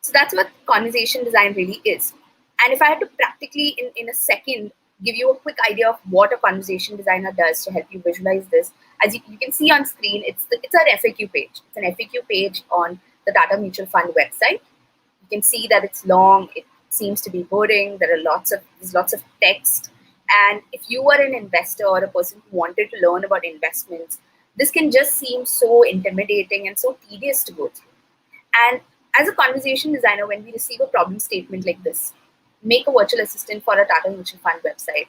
[SPEAKER 4] So that's what conversation design really is. And if I had to practically, in a second, give you a quick idea of what a conversation designer does to help you visualize this, as you can see on screen, it's an FAQ page. It's an FAQ page on the Tata Mutual Fund website. You can see that it's long. It seems to be boring. There's lots of text. And if you are an investor or a person who wanted to learn about investments, this can just seem so intimidating and so tedious to go through. And as a conversation designer, when we receive a problem statement like this, make a virtual assistant for a Tata Mutual Fund website,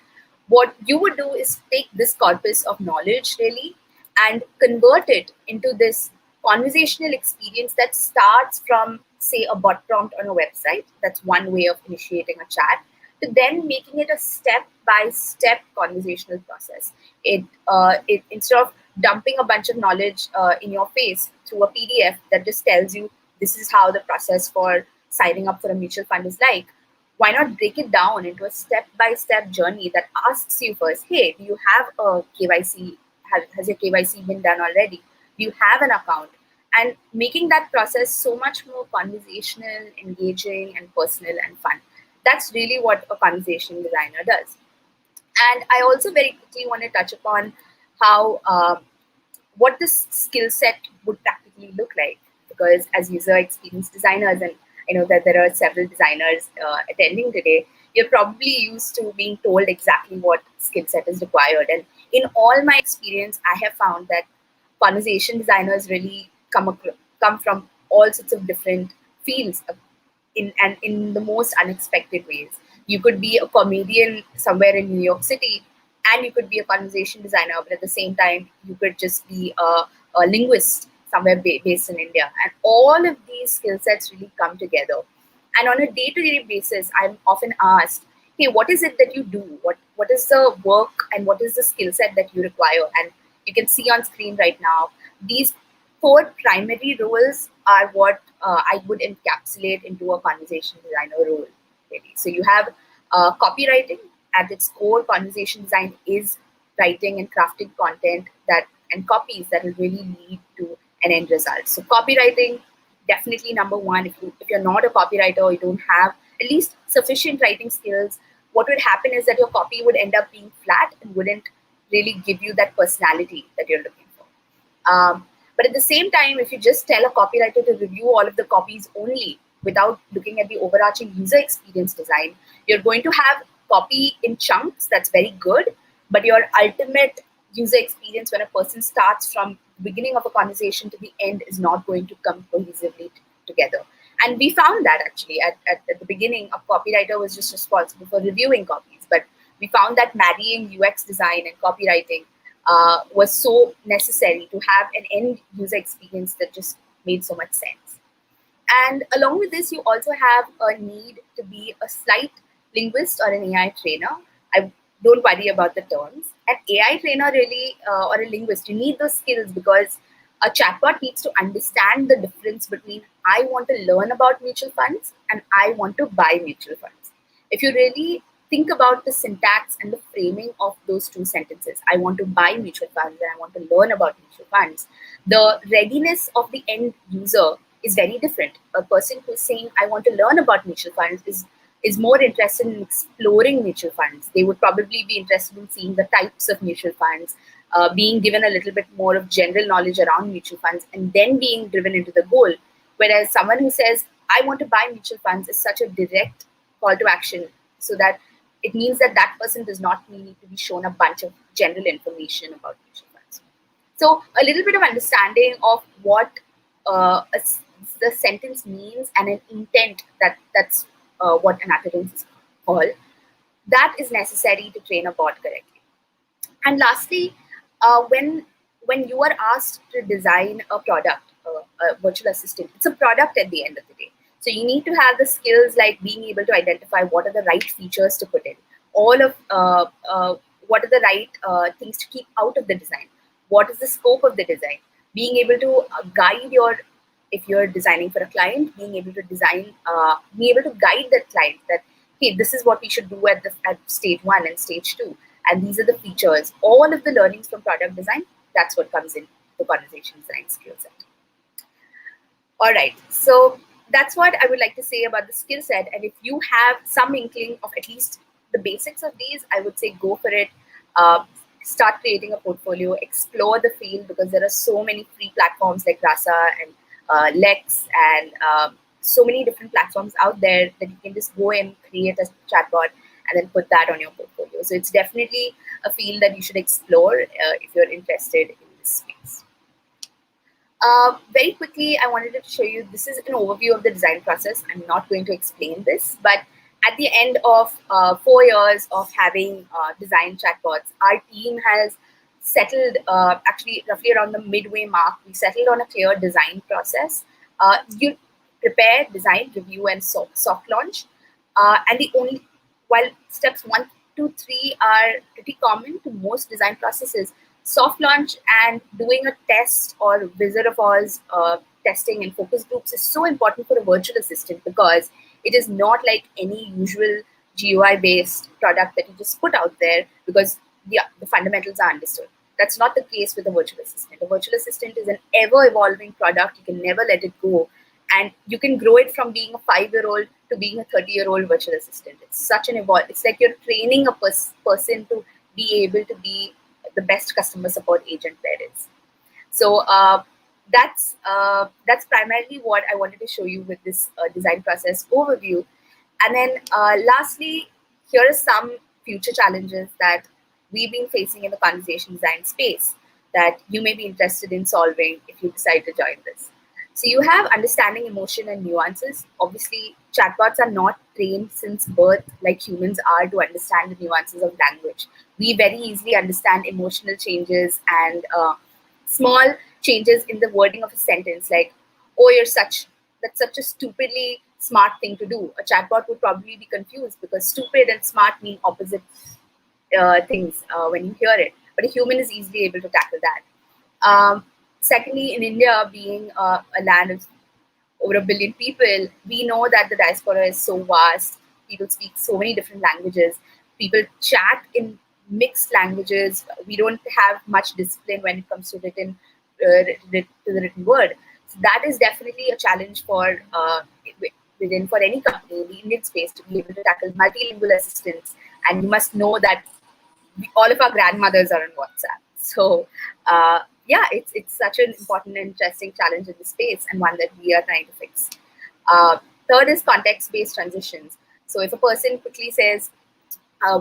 [SPEAKER 4] what you would do is take this corpus of knowledge really and convert it into this conversational experience that starts from, say, a bot prompt on a website. That's one way of initiating a chat, to then making it a step-by-step conversational process. It instead of dumping a bunch of knowledge in your face through a PDF that just tells you this is how the process for signing up for a mutual fund is like, why not break it down into a step-by-step journey that asks you first, hey, do you have a KYC? Has your KYC been done already? Do you have an account? And making that process so much more conversational, engaging, and personal and fun. That's really what a conversation designer does. And I also very quickly want to touch upon how what this skill set would practically look like. Because as user experience designers, and I know that there are several designers attending today, you're probably used to being told exactly what skill set is required. And in all my experience, I have found that conversation designers really come from all sorts of different fields in the most unexpected ways. You could be a comedian somewhere in New York City, and you could be a conversation designer, but at the same time, you could just be a linguist somewhere based in India. And all of these skill sets really come together. And on a day-to-day basis, I'm often asked, hey, what is it that you do? What is the work and what is the skill set that you require? And you can see on screen right now, these 4 primary roles are what I would encapsulate into a conversation designer role. Really. So you have copywriting. At its core, conversation design is writing and crafting content and copies that will really lead to an end result. So copywriting, definitely number one. If you're not a copywriter or you don't have at least sufficient writing skills, what would happen is that your copy would end up being flat and wouldn't really give you that personality that you're looking for. But at the same time, if you just tell a copywriter to review all of the copies only without looking at the overarching user experience design, you're going to have copy in chunks that's very good, but your ultimate user experience when a person starts from the beginning of a conversation to the end is not going to come cohesively together. And we found that actually at the beginning, a copywriter was just responsible for reviewing copies, but we found that marrying UX design and copywriting was so necessary to have an end user experience that just made so much sense. And along with this, you also have a need to be a slight linguist or an AI trainer. I don't worry about the terms. An AI trainer really, or a linguist, you need those skills because a chatbot needs to understand the difference between I want to learn about mutual funds and I want to buy mutual funds. If you really think about the syntax and the framing of those two sentences, I want to buy mutual funds and I want to learn about mutual funds, the readiness of the end user is very different. A person who's saying, I want to learn about mutual funds is more interested in exploring mutual funds. They would probably be interested in seeing the types of mutual funds, being given a little bit more of general knowledge around mutual funds, and then being driven into the goal. Whereas someone who says, I want to buy mutual funds is such a direct call to action, so that it means that that person does not need to be shown a bunch of general information about mutual funds. So a little bit of understanding of what the sentence means and an intent, that's what an utterance is called. That is necessary to train a bot correctly. And lastly, when you are asked to design a product, a virtual assistant, it's a product at the end of the day. So you need to have the skills like being able to identify what are the right features to put in, all of what are the right things to keep out of the design, what is the scope of the design, being able to guide if you're designing for a client, being able to be able to guide that client that, hey, this is what we should do at stage 1 and stage 2, and these are the features. All of the learnings from product design, that's what comes in the conversation design skill set. All right, so that's what I would like to say about the skill set. And if you have some inkling of at least the basics of these, I would say go for it. Start creating a portfolio, explore the field, because there are so many free platforms like Rasa and Lex and so many different platforms out there that you can just go and create a chatbot and then put that on your portfolio. So it's definitely a field that you should explore if you're interested in this space. Very quickly, I wanted to show you, this is an overview of the design process. I'm not going to explain this, but at the end of 4 years of having design chatbots, our team has settled, actually roughly around the midway mark, we settled on a clear design process. You prepare, design, review, and soft launch. And while steps 1, 2, 3 are pretty common to most design processes, soft launch and doing a test or Wizard of Oz testing and focus groups is so important for a virtual assistant, because it is not like any usual GUI-based product that you just put out there because the fundamentals are understood. That's not the case with a virtual assistant. A virtual assistant is an ever-evolving product. You can never let it go. And you can grow it from being a 5-year-old to being a 30-year-old virtual assistant. It's such an it's like you're training a person to be able to be the best customer support agent there is. So that's primarily what I wanted to show you with this design process overview. And then lastly, here are some future challenges that we've been facing in the conversation design space that you may be interested in solving if you decide to join this. So you have understanding emotion and nuances. Obviously, chatbots are not trained since birth like humans are to understand the nuances of language. We very easily understand emotional changes and small changes in the wording of a sentence, like, oh, that's such a stupidly smart thing to do. A chatbot would probably be confused because stupid and smart mean opposite things when you hear it. But a human is easily able to tackle that. Secondly, in India, being a land of over 1 billion people, we know that the diaspora is so vast. People speak so many different languages. People chat in mixed languages. We don't have much discipline when it comes to the written word. So that is definitely a challenge for any company in the Indian space to be able to tackle multilingual assistants. And you must know that all of our grandmothers are on WhatsApp. So yeah, it's such an important and interesting challenge in the space, and one that we are trying to fix. Third is context-based transitions. So if a person quickly says,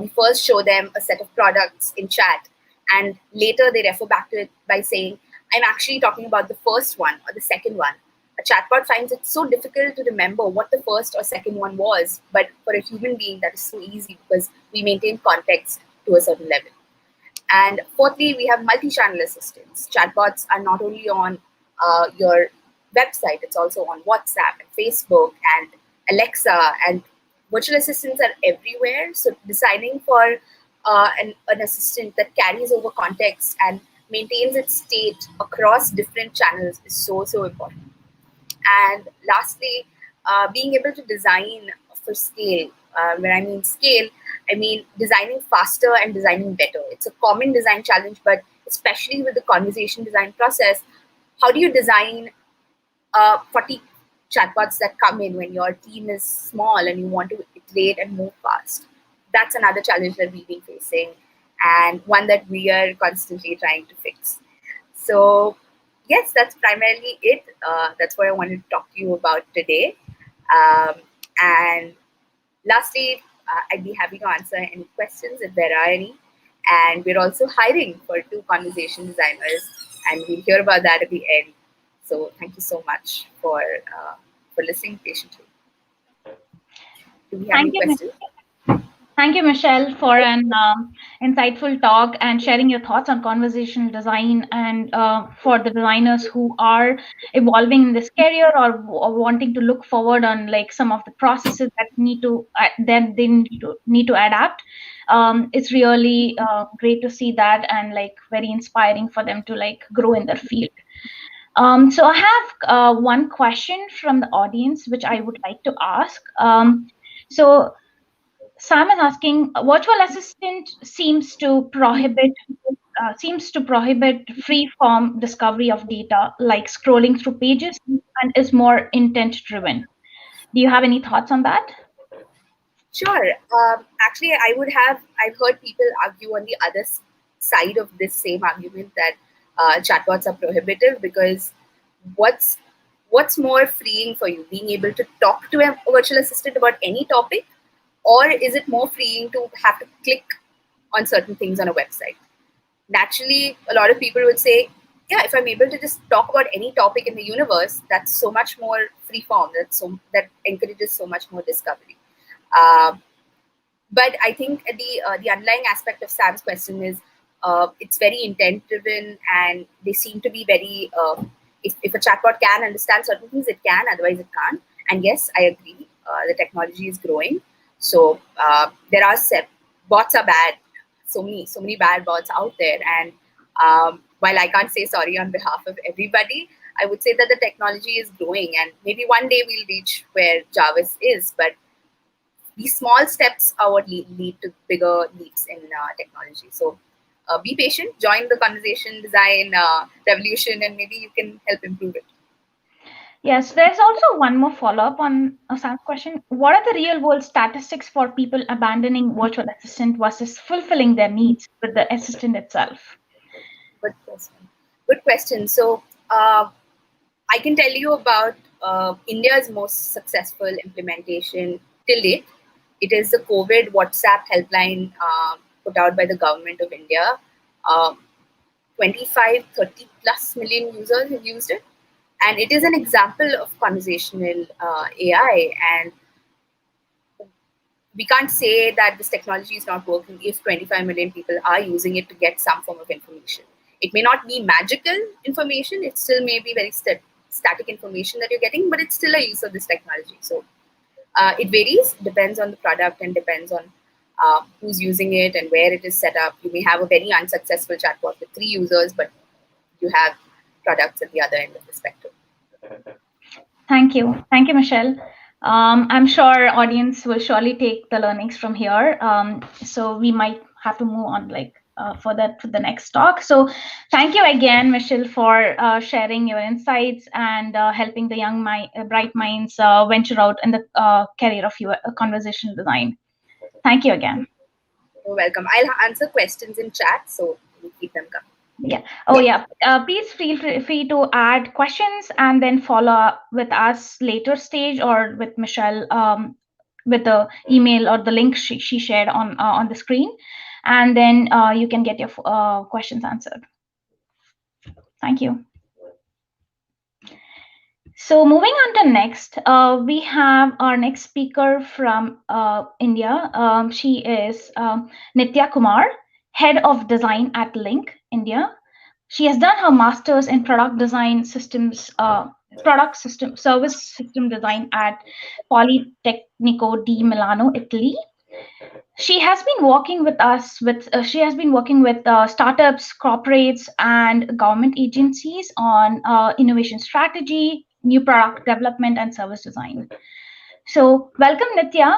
[SPEAKER 4] we first show them a set of products in chat, and later they refer back to it by saying, I'm actually talking about the first one or the second one. A chatbot finds it so difficult to remember what the first or second one was, but for a human being, that is so easy because we maintain context to a certain level. And fourthly, we have multi-channel assistants. Chatbots are not only on your website, it's also on WhatsApp and Facebook and Alexa, and virtual assistants are everywhere. So designing for an assistant that carries over context and maintains its state across different channels is so important. And lastly, being able to design for scale. When I mean scale, I mean designing faster and designing better. It's a common design challenge, but especially with the conversation design process, how do you design a chatbots that come in when your team is small and you want to iterate and move fast. That's another challenge that we've been facing, and one that we are constantly trying to fix. So yes, that's primarily it. That's what I wanted to talk to you about today. And lastly, I'd be happy to answer any questions if there are any. And we're also hiring for 2 conversation designers, and we'll hear about that at the end. So thank you so much for listening patiently. Do we have
[SPEAKER 1] Thank
[SPEAKER 4] any
[SPEAKER 1] you,
[SPEAKER 4] questions?
[SPEAKER 1] Thank you, Michelle, for an insightful talk and sharing your thoughts on conversational design, and for the designers who are evolving in this career or wanting to look forward on like some of the processes that they need to adapt. It's really great to see that, and like very inspiring for them to like grow in their field. So I have one question from the audience, which I would like to ask. So Sam is asking, virtual assistant seems to prohibit free form discovery of data, like scrolling through pages, and is more intent driven. Do you have any thoughts on that?
[SPEAKER 4] Sure. Actually, I've heard people argue on the other side of this same argument that chatbots are prohibitive, because what's more freeing for you, being able to talk to a virtual assistant about any topic, or is it more freeing to have to click on certain things on a website? Naturally, a lot of people would say, yeah, if I'm able to just talk about any topic in the universe, that's so much more free form. That encourages so much more discovery. But I think the underlying aspect of Sam's question is it's very intent driven, and they seem to be very. If a chatbot can understand certain things, it can. Otherwise, it can't. And yes, I agree. The technology is growing, so there are bots are bad. So many bad bots out there, and while I can't say sorry on behalf of everybody, I would say that the technology is growing, and maybe one day we'll reach where Jarvis is. But these small steps are what lead to bigger leaps in technology. So be patient, join the conversation design revolution, and maybe you can help improve it.
[SPEAKER 1] Yes, there's also one more follow-up on Sam's question. What are the real-world statistics for people abandoning virtual assistant versus fulfilling their needs with the assistant itself?
[SPEAKER 4] Good question. Good question. So I can tell you about India's most successful implementation till date. It is the COVID WhatsApp helpline put out by the government of India. 25, 30 plus million users have used it. And it is an example of conversational AI. And we can't say that this technology is not working if 25 million people are using it to get some form of information. It may not be magical information. It still may be very static information that you're getting, but it's still a use of this technology. So it varies, depends on the product, and depends on who's using it and where it is set up. You may have a very unsuccessful chatbot with 3 users, but you have products at the other end of the spectrum.
[SPEAKER 1] Thank you, Michelle. I'm sure audience will surely take the learnings from here. So we might have to move on further to the next talk. So thank you again, Michelle, for sharing your insights and helping the young bright minds venture out in the career of your conversational design. Thank you again.
[SPEAKER 4] You're welcome. I'll answer questions in chat, so we'll keep them coming.
[SPEAKER 1] Yeah. Oh, yeah. Please feel free to add questions and then follow up with us later stage, or with Michelle with the email or the link she shared on the screen, and then you can get your questions answered. Thank you. So moving on to next, we have our next speaker from India. She is Nitya Kumar, Head of Design at Link India. She has done her master's in product design systems, service system design at Politecnico di Milano, Italy. She has been working with startups, corporates, and government agencies on innovation strategy, new product development, and service design. So welcome, Nitya.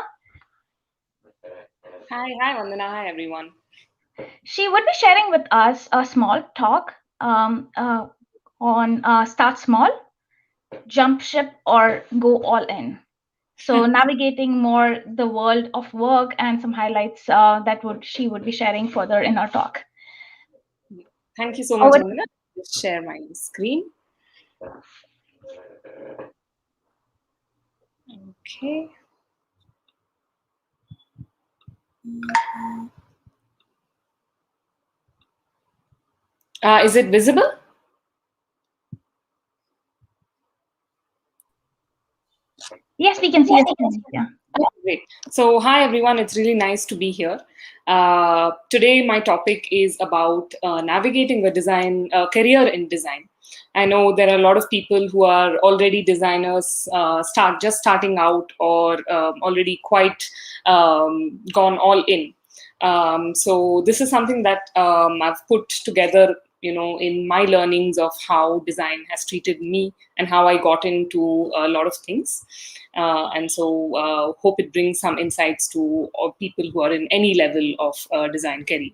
[SPEAKER 5] Hi, Vandana. Hi, everyone.
[SPEAKER 1] She would be sharing with us a small talk on Start Small. jump ship or go all in. So navigating more the world of work and some highlights that she would be sharing further in our talk.
[SPEAKER 5] Thank you so much,
[SPEAKER 1] Over.
[SPEAKER 5] Vandana. Just share my screen. Okay. Is it visible?
[SPEAKER 1] Yes, we can see it. Yeah.
[SPEAKER 5] Great. So, hi everyone. It's really nice to be here. Today, my topic is about navigating a design career in design. I know there are a lot of people who are already designers, starting out, or already quite gone all in. So, this is something that I've put together, in my learnings of how design has treated me and how I got into a lot of things. And so hope it brings some insights to all people who are in any level of design career.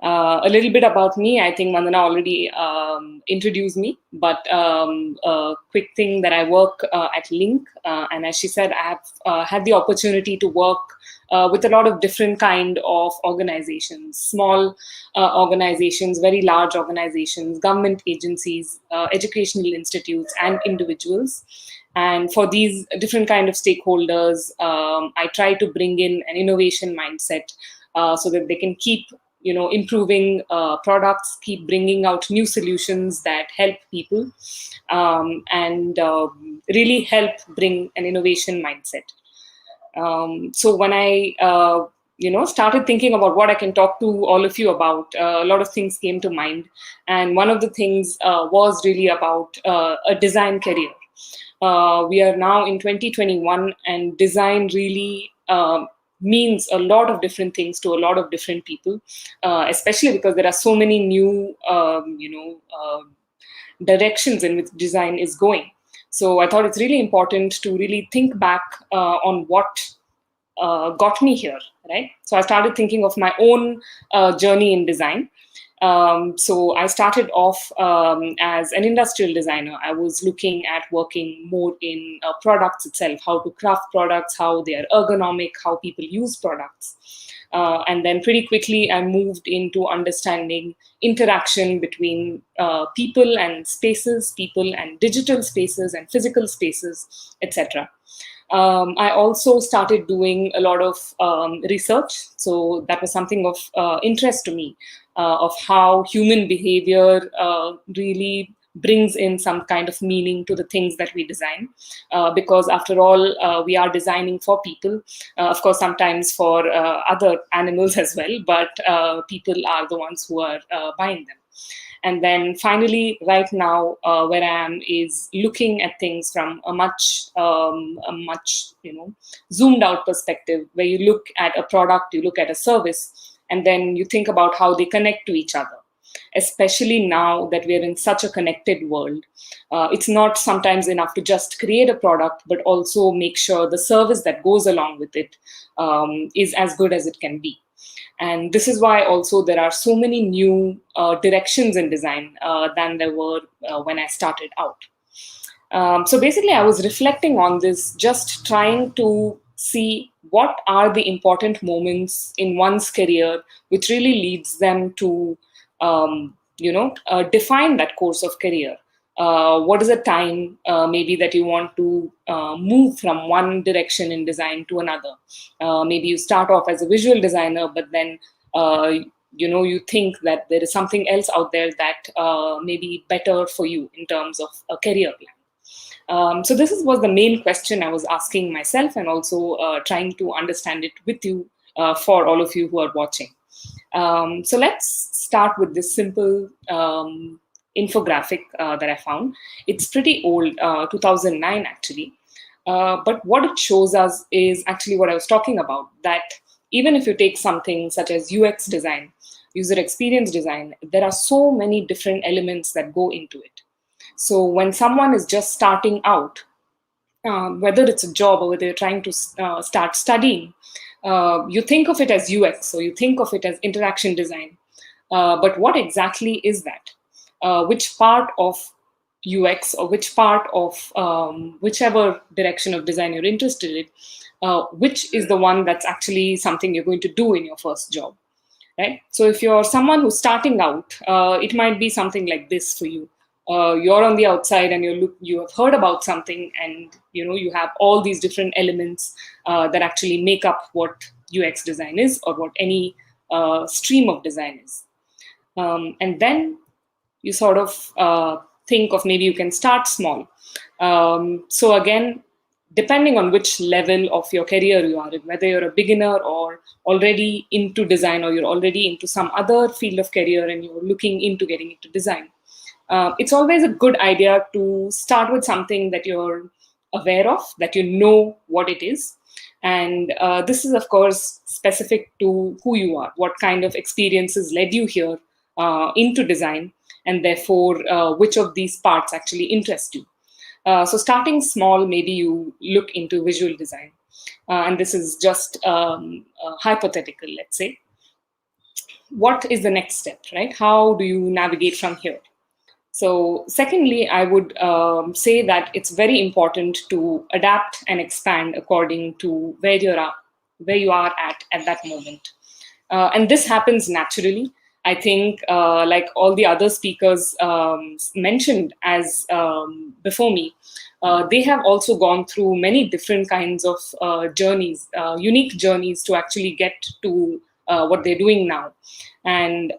[SPEAKER 5] A little bit about me. I think Vandana already introduced me, but a quick thing that I work at Link, and as she said, I have had the opportunity to work with a lot of different kind of organizations, small organizations, very large organizations, government agencies, educational institutes, and individuals. And for these different kind of stakeholders, I try to bring in an innovation mindset so that they can keep improving products, keep bringing out new solutions that help people, and really help bring an innovation mindset. So when I started thinking about what I can talk to all of you about, a lot of things came to mind, and one of the things was really about a design career. We are now in 2021, and design really means a lot of different things to a lot of different people, especially because there are so many new, directions in which design is going. So I thought it's really important to really think back on what got me here, right? So I started thinking of my own journey in design. So I started off as an industrial designer. I was looking at working more in products itself, how to craft products, how they are ergonomic, how people use products. And then pretty quickly, I moved into understanding interaction between people and spaces, people and digital spaces and physical spaces, etc. I also started doing a lot of research. So that was something of interest to me, of how human behavior really brings in some kind of meaning to the things that we design. Because after all, we are designing for people, of course, sometimes for other animals as well, but people are the ones who are buying them. And then finally, right now, where I am is looking at things from a much zoomed out perspective, where you look at a product, you look at a service, and then you think about how they connect to each other. Especially now that we're in such a connected world, it's not sometimes enough to just create a product, but also make sure the service that goes along with it is as good as it can be. And this is why also there are so many new directions in design than there were when I started out. So basically, I was reflecting on this, just trying to see what are the important moments in one's career which really leads them to, define that course of career. What is the time maybe that you want to move from one direction in design to another? Maybe you start off as a visual designer, but then you think that there is something else out there that may be better for you in terms of a career plan. So this was the main question I was asking myself, and also trying to understand it with you, for all of you who are watching. So let's start with this simple infographic that I found. It's pretty old, 2009 actually. But what it shows us is actually what I was talking about, that even if you take something such as UX design, user experience design, there are so many different elements that go into it. So when someone is just starting out, whether it's a job or whether you're trying to start studying, you think of it as UX, so you think of it as interaction design. But what exactly is that? Which part of UX or which part of whichever direction of design you're interested in, which is the one that's actually something you're going to do in your first job, right? So if you're someone who's starting out, it might be something like this for you. You're on the outside and you have heard about something, and you have all these different elements that actually make up what UX design is, or what any stream of design is. And then you sort of think of maybe you can start small. So again, depending on which level of your career you are in, whether you're a beginner or already into design, or you're already into some other field of career and you're looking into getting into design, it's always a good idea to start with something that you're aware of, that you know what it is. And this is, of course, specific to who you are, what kind of experiences led you here into design, and therefore which of these parts actually interest you. So starting small, maybe you look into visual design. And this is just hypothetical, let's say. What is the next step, right? How do you navigate from here? So secondly, I would say that it's very important to adapt and expand according to where you are at that moment. And this happens naturally. I think, like all the other speakers mentioned as before me, they have also gone through many different kinds of journeys, unique journeys to actually get to what they're doing now. And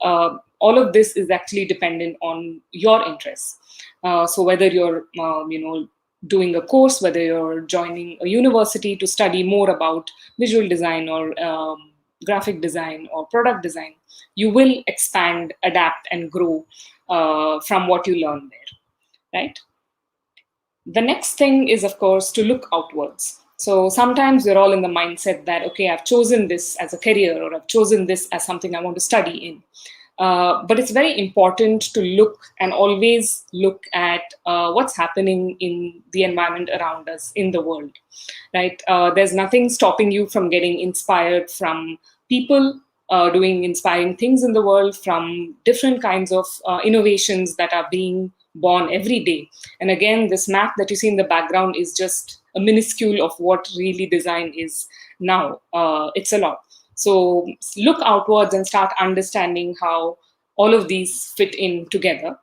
[SPEAKER 5] all of this is actually dependent on your interests. So whether you're, doing a course, whether you're joining a university to study more about visual design or graphic design or product design, you will expand, adapt, and grow from what you learn there, right? The next thing is, of course, to look outwards. So sometimes we're all in the mindset that, okay, I've chosen this as a career, or I've chosen this as something I want to study in. But it's very important to look and always look at what's happening in the environment around us, in the world, right? There's nothing stopping you from getting inspired from people doing inspiring things in the world, from different kinds of innovations that are being born every day. And again, this map that you see in the background is just a minuscule of what really design is now. It's a lot. So look outwards and start understanding how all of these fit in together.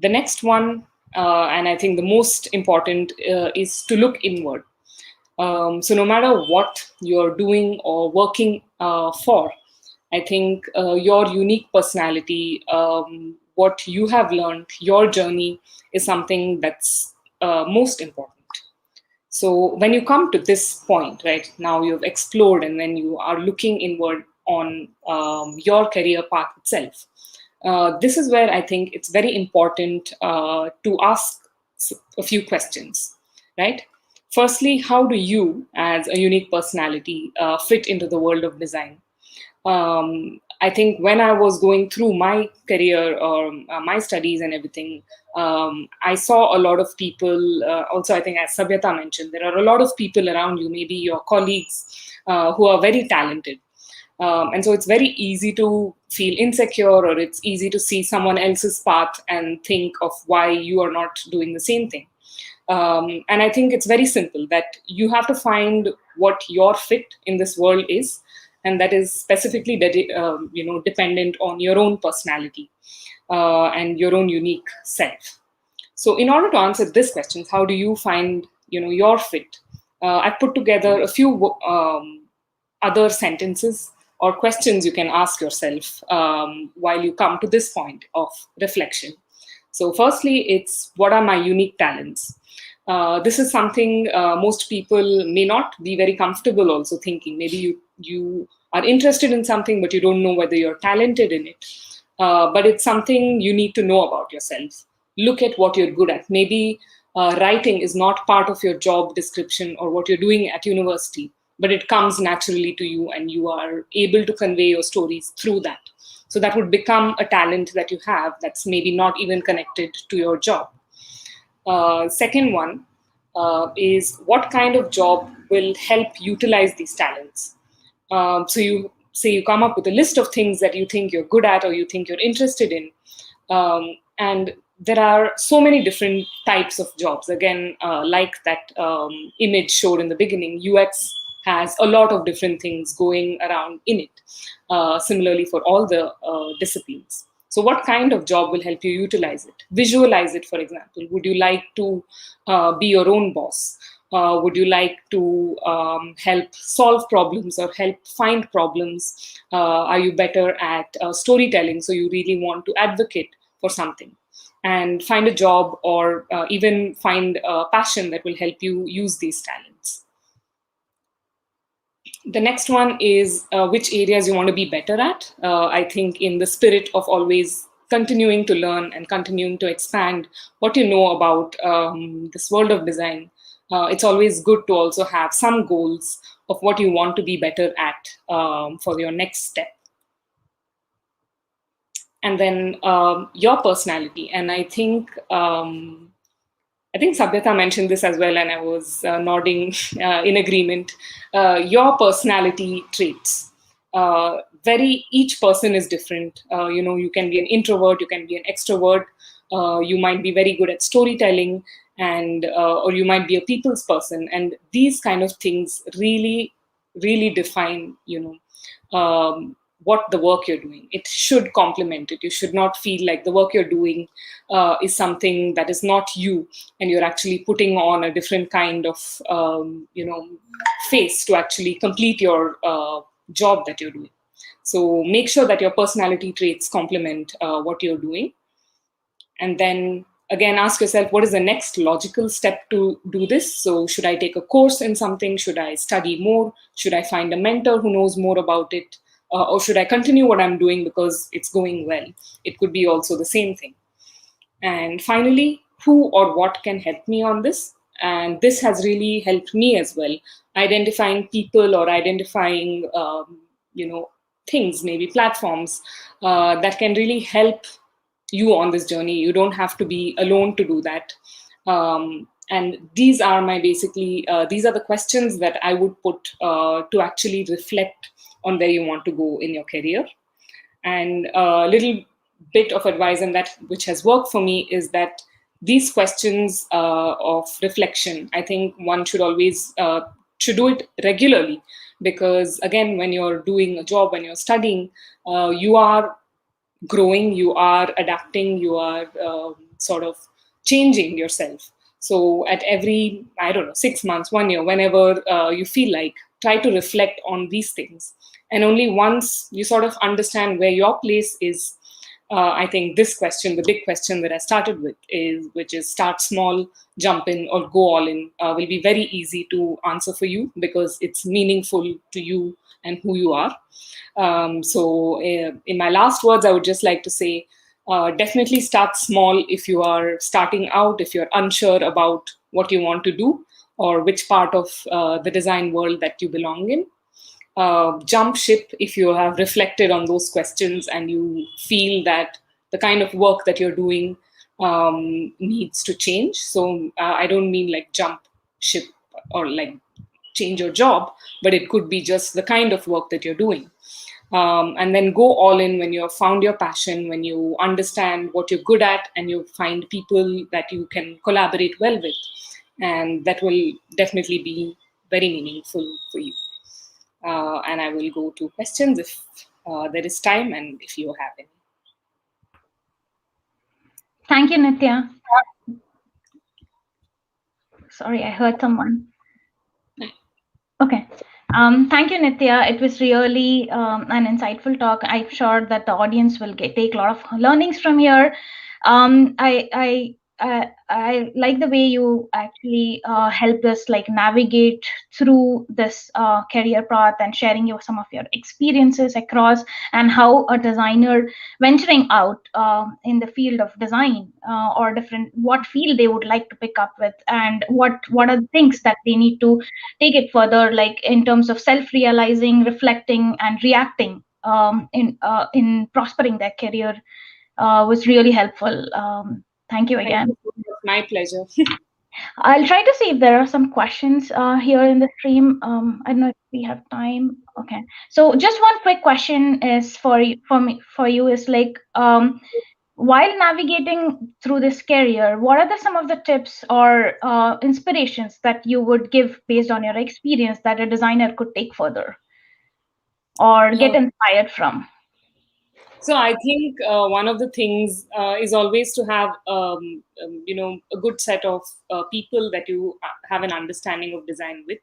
[SPEAKER 5] The next one, and I think the most important, is to look inward. So no matter what you're doing or working for, I think your unique personality, what you have learned, your journey is something that's most important. So when you come to this point, right, now you've explored and then you are looking inward on your career path itself. This is where I think it's very important to ask a few questions, right? Firstly, how do you, as a unique personality, fit into the world of design? I think when I was going through my career or my studies and everything, I saw a lot of people, also I think as Sabyata mentioned, there are a lot of people around you, maybe your colleagues, who are very talented. And so it's very easy to feel insecure, or it's easy to see someone else's path and think of why you are not doing the same thing. And I think it's very simple, that you have to find what your fit in this world is, and that is specifically dependent on your own personality and your own unique self. So in order to answer this question, how do you find your fit? I've put together a few other sentences or questions you can ask yourself while you come to this point of reflection. So firstly, it's, what are my unique talents? This is something most people may not be very comfortable also thinking. Maybe you are interested in something, but you don't know whether you're talented in it. But it's something you need to know about yourself. Look at what you're good at. Maybe writing is not part of your job description or what you're doing at university, but it comes naturally to you and you are able to convey your stories through that. So that would become a talent that you have that's maybe not even connected to your job. Second one is, what kind of job will help utilize these talents? So you say you come up with a list of things that you think you're good at or you think you're interested in. And there are so many different types of jobs. Again, like that image showed in the beginning, UX has a lot of different things going around in it. Similarly, for all the disciplines. So what kind of job will help you utilize it? Visualize it, for example. Would you like to be your own boss? Would you like to help solve problems or help find problems? Are you better at storytelling? So you really want to advocate for something and find a job, or even find a passion that will help you use these talents. The next one is which areas you want to be better at. I think in the spirit of always continuing to learn and continuing to expand what you know about this world of design, it's always good to also have some goals of what you want to be better at for your next step. And then your personality. And I think Sabhyata mentioned this as well, and I was nodding in agreement. Your personality traits. Each person is different. You can be an introvert, you can be an extrovert. You might be very good at storytelling, and or you might be a people's person. And these kind of things really, really define, what the work you're doing. It should complement it. You should not feel like the work you're doing is something that is not you, and you're actually putting on a different kind of face to actually complete your job that you're doing. So make sure that your personality traits complement what you're doing. And then again, ask yourself, what is the next logical step to do this? So should I take a course in something? Should I study more? Should I find a mentor who knows more about it? Or should I continue what I'm doing because it's going well? It could be also the same thing. And finally, who or what can help me on this? And this has really helped me as well, identifying people or identifying, things, maybe platforms that can really help you on this journey. You don't have to be alone to do that. And these are these are the questions that I would put to actually reflect on where you want to go in your career. And a little bit of advice, and that which has worked for me, is that these questions of reflection, I think one should always should do it regularly, because again, when you're doing a job, when you're studying, you are growing, you are adapting, you are sort of changing yourself. So at every, 6 months, 1 year, whenever you feel like, try to reflect on these things. And only once you sort of understand where your place is, I think this question, the big question that I started with, which is start small, jump in, or go all in, will be very easy to answer for you, because it's meaningful to you and who you are. So in my last words, I would just like to say, definitely start small if you are starting out, if you're unsure about what you want to do or which part of the design world that you belong in. Jump ship if you have reflected on those questions and you feel that the kind of work that you're doing needs to change. So I don't mean like jump ship or like change your job, but it could be just the kind of work that you're doing. And then go all in when you've found your passion, when you understand what you're good at, and you find people that you can collaborate well with. And that will definitely be very meaningful for you. And I will go to questions if there is time and if you have any.
[SPEAKER 1] Thank you, Nitya. Sorry, I heard someone. Okay. Thank you, Nitya. It was really an insightful talk. I'm sure that the audience will take a lot of learnings from here. I like the way you actually helped us like navigate through this career path and sharing some of your experiences across, and how a designer venturing out in the field of design or what field they would like to pick up with, and what are the things that they need to take it further, like in terms of self-realizing, reflecting, and reacting in prospering their career, was really helpful. Thank you again.
[SPEAKER 5] My pleasure.
[SPEAKER 1] I'll try to see if there are some questions here in the stream. I don't know if we have time. Okay, so just one quick question is for you is like, while navigating through this career, what are some of the tips or inspirations that you would give based on your experience that a designer could take further or get inspired from?
[SPEAKER 5] So I think one of the things is always to have, a good set of people that you have an understanding of design with.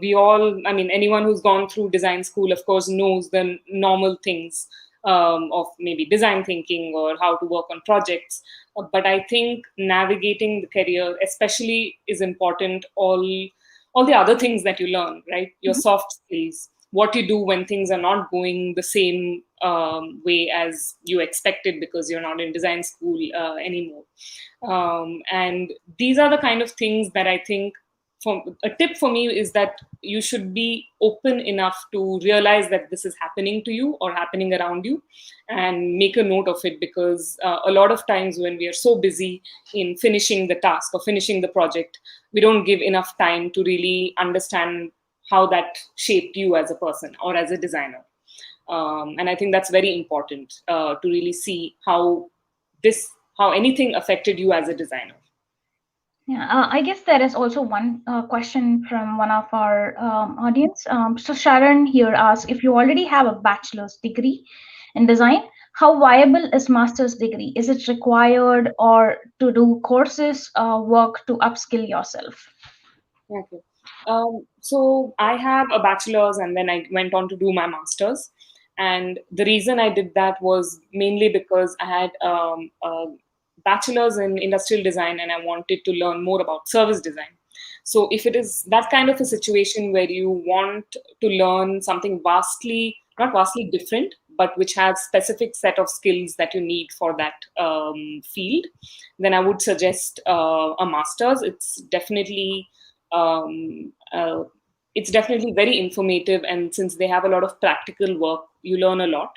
[SPEAKER 5] We all, I mean, anyone who's gone through design school, of course, knows the normal things of maybe design thinking or how to work on projects. But I think navigating the career, especially, is important. All the other things that you learn, right? Your soft skills, what you do when things are not going the same way as you expected because you're not in design school anymore. And these are the kind of things that I think, a tip for me is that you should be open enough to realize that this is happening to you or happening around you and make a note of it, because a lot of times when we are so busy in finishing the task or finishing the project, we don't give enough time to really understand how that shaped you as a person or as a designer. And I think that's very important to really see how anything affected you as a designer.
[SPEAKER 1] Yeah, I guess there is also one question from one of our audience. So Sharon here asks, if you already have a bachelor's degree in design, how viable is master's degree? Is it required or to do courses, work to upskill yourself?
[SPEAKER 5] Okay. So I have a bachelor's and then I went on to do my master's. And the reason I did that was mainly because I had a bachelor's in industrial design and I wanted to learn more about service design. So if it is that kind of a situation where you want to learn something not vastly different, but which has specific set of skills that you need for that field, then I would suggest a master's. Um, uh, it's definitely very informative, and since they have a lot of practical work, you learn a lot.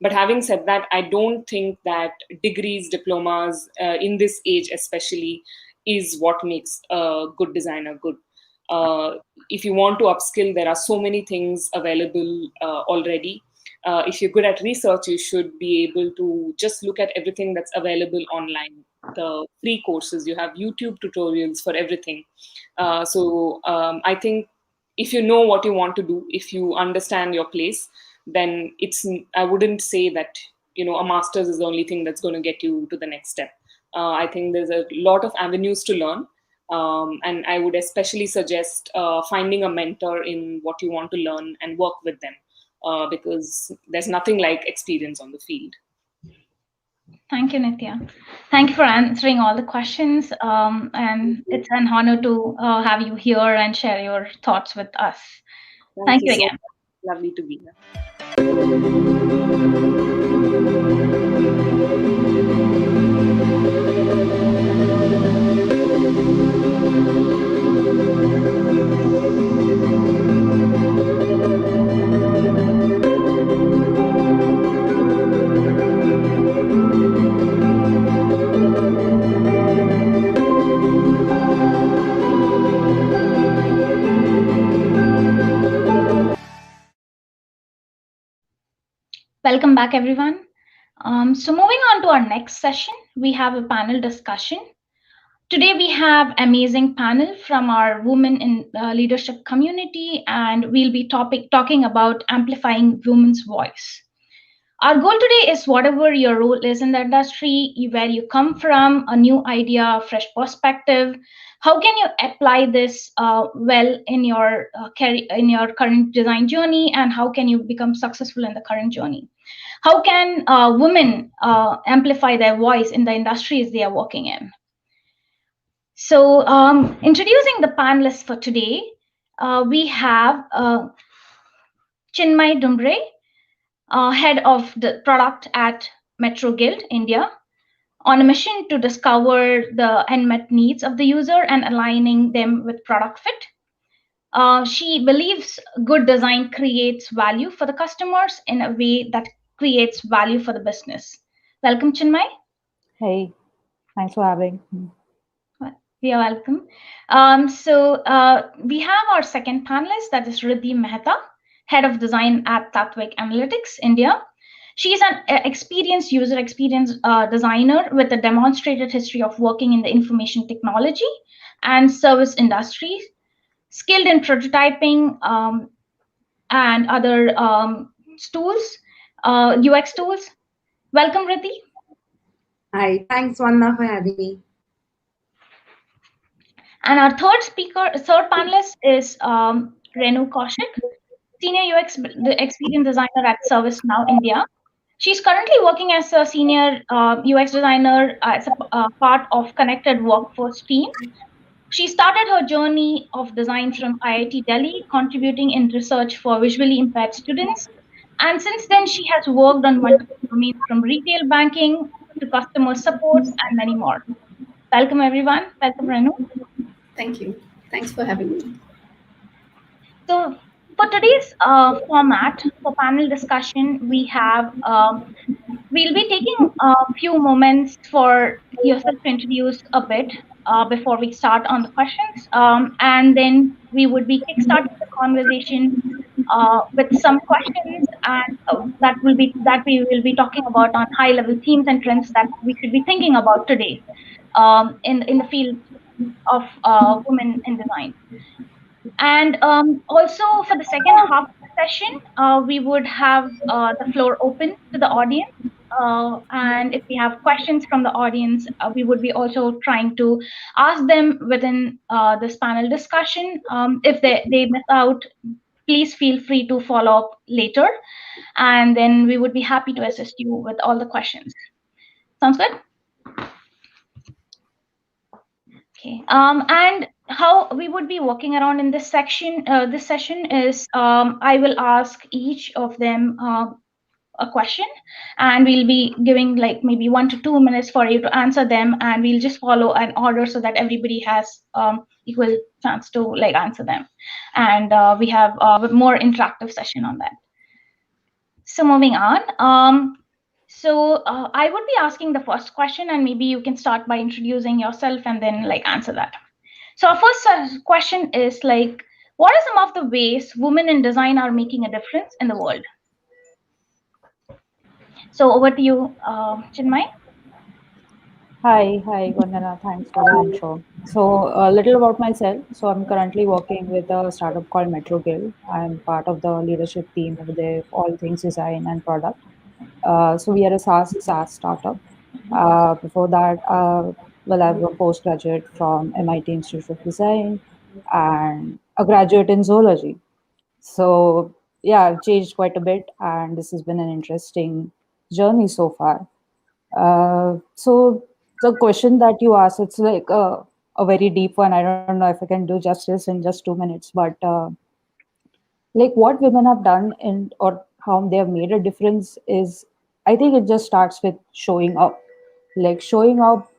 [SPEAKER 5] But having said that, I don't think that degrees, diplomas in this age especially is what makes a good designer good. If you want to upskill, there are so many things available already. If you're good at research, you should be able to just look at everything that's available online. The free courses, you have YouTube tutorials for everything. I think if you know what you want to do, if you understand your place, then I wouldn't say that a master's is the only thing that's going to get you to the next step. I think there's a lot of avenues to learn, and I would especially suggest finding a mentor in what you want to learn and work with them, because there's nothing like experience on the field.
[SPEAKER 1] Thank you, Nitya. Thank you for answering all the questions. And it's an honor to have you here and share your thoughts with us. Thank you again.
[SPEAKER 5] So lovely to be here.
[SPEAKER 1] Welcome back, everyone. So moving on to our next session, we have a panel discussion. Today we have amazing panel from our women in leadership community, and we'll be talking about amplifying women's voice. Our goal today is whatever your role is in the industry, where you come from, a new idea, fresh perspective, how can you apply this well in your current design journey, and how can you become successful in the current journey? How can women amplify their voice in the industries they are working in? So introducing the panelists for today, we have Chinmay Dumbre, head of the product at Metro Guild, India, on a mission to discover the unmet needs of the user and aligning them with product fit. She believes good design creates value for the customers in a way that creates value for the business. Welcome, Chinmay.
[SPEAKER 6] Hey, thanks for having.
[SPEAKER 1] You're welcome. We have our second panelist, that is Riddhi Mehta, Head of Design at Tatwik Analytics, India. She's an experienced user experience designer with a demonstrated history of working in the information technology and service industries, skilled in prototyping and other tools, UX tools. Welcome, Riddhi.
[SPEAKER 7] Hi, thanks Wanda for having me.
[SPEAKER 1] And our third panelist is Renu Kaushik, Senior UX Experience Designer at ServiceNow India. She's currently working as a senior UX designer as a part of Connected Workforce team. She started her journey of design from IIT Delhi, contributing in research for visually impaired students. And since then, she has worked on multiple domains from retail banking to customer support and many more. Welcome, everyone. Welcome, Renu.
[SPEAKER 7] Thank you. Thanks for having me.
[SPEAKER 1] So, for today's format for panel discussion, we'll be taking a few moments for yourself to introduce a bit before we start on the questions, and then we would be kickstarting the conversation with some questions, and that we will be talking about on high-level themes and trends that we should be thinking about today in the field of women in design. And also for the second half of the session, we would have the floor open to the audience. And if we have questions from the audience, we would be also trying to ask them within this panel discussion. If they miss out, please feel free to follow up later. And then we would be happy to assist you with all the questions. Sounds good? Okay. And how we would be walking around in this section, this session is I will ask each of them a question, and we'll be giving like maybe 1 to 2 minutes for you to answer them, and we'll just follow an order so that everybody has equal chance to like answer them, and we have a more interactive session on that. So moving on. So I would be asking the first question, and maybe you can start by introducing yourself and then like answer that. So our first question is like, what are some of the ways women in design are making a difference in the world? So over to you, Chinmay.
[SPEAKER 6] Hi, Vandana. Thanks for the intro. So, a little about myself. So, I'm currently working with a startup called Metro Guild. I'm part of the leadership team over there, all things design and product. So, we are a SaaS startup. Before that, well, I'm a postgraduate from MIT Institute of Design and a graduate in zoology. So, yeah, I've changed quite a bit, and this has been an interesting journey so far. So the question that you asked, it's like a very deep one. I don't know if I can do justice in just 2 minutes, but like what women have done and or how they have made a difference is, I think it just starts with showing up. Like showing up,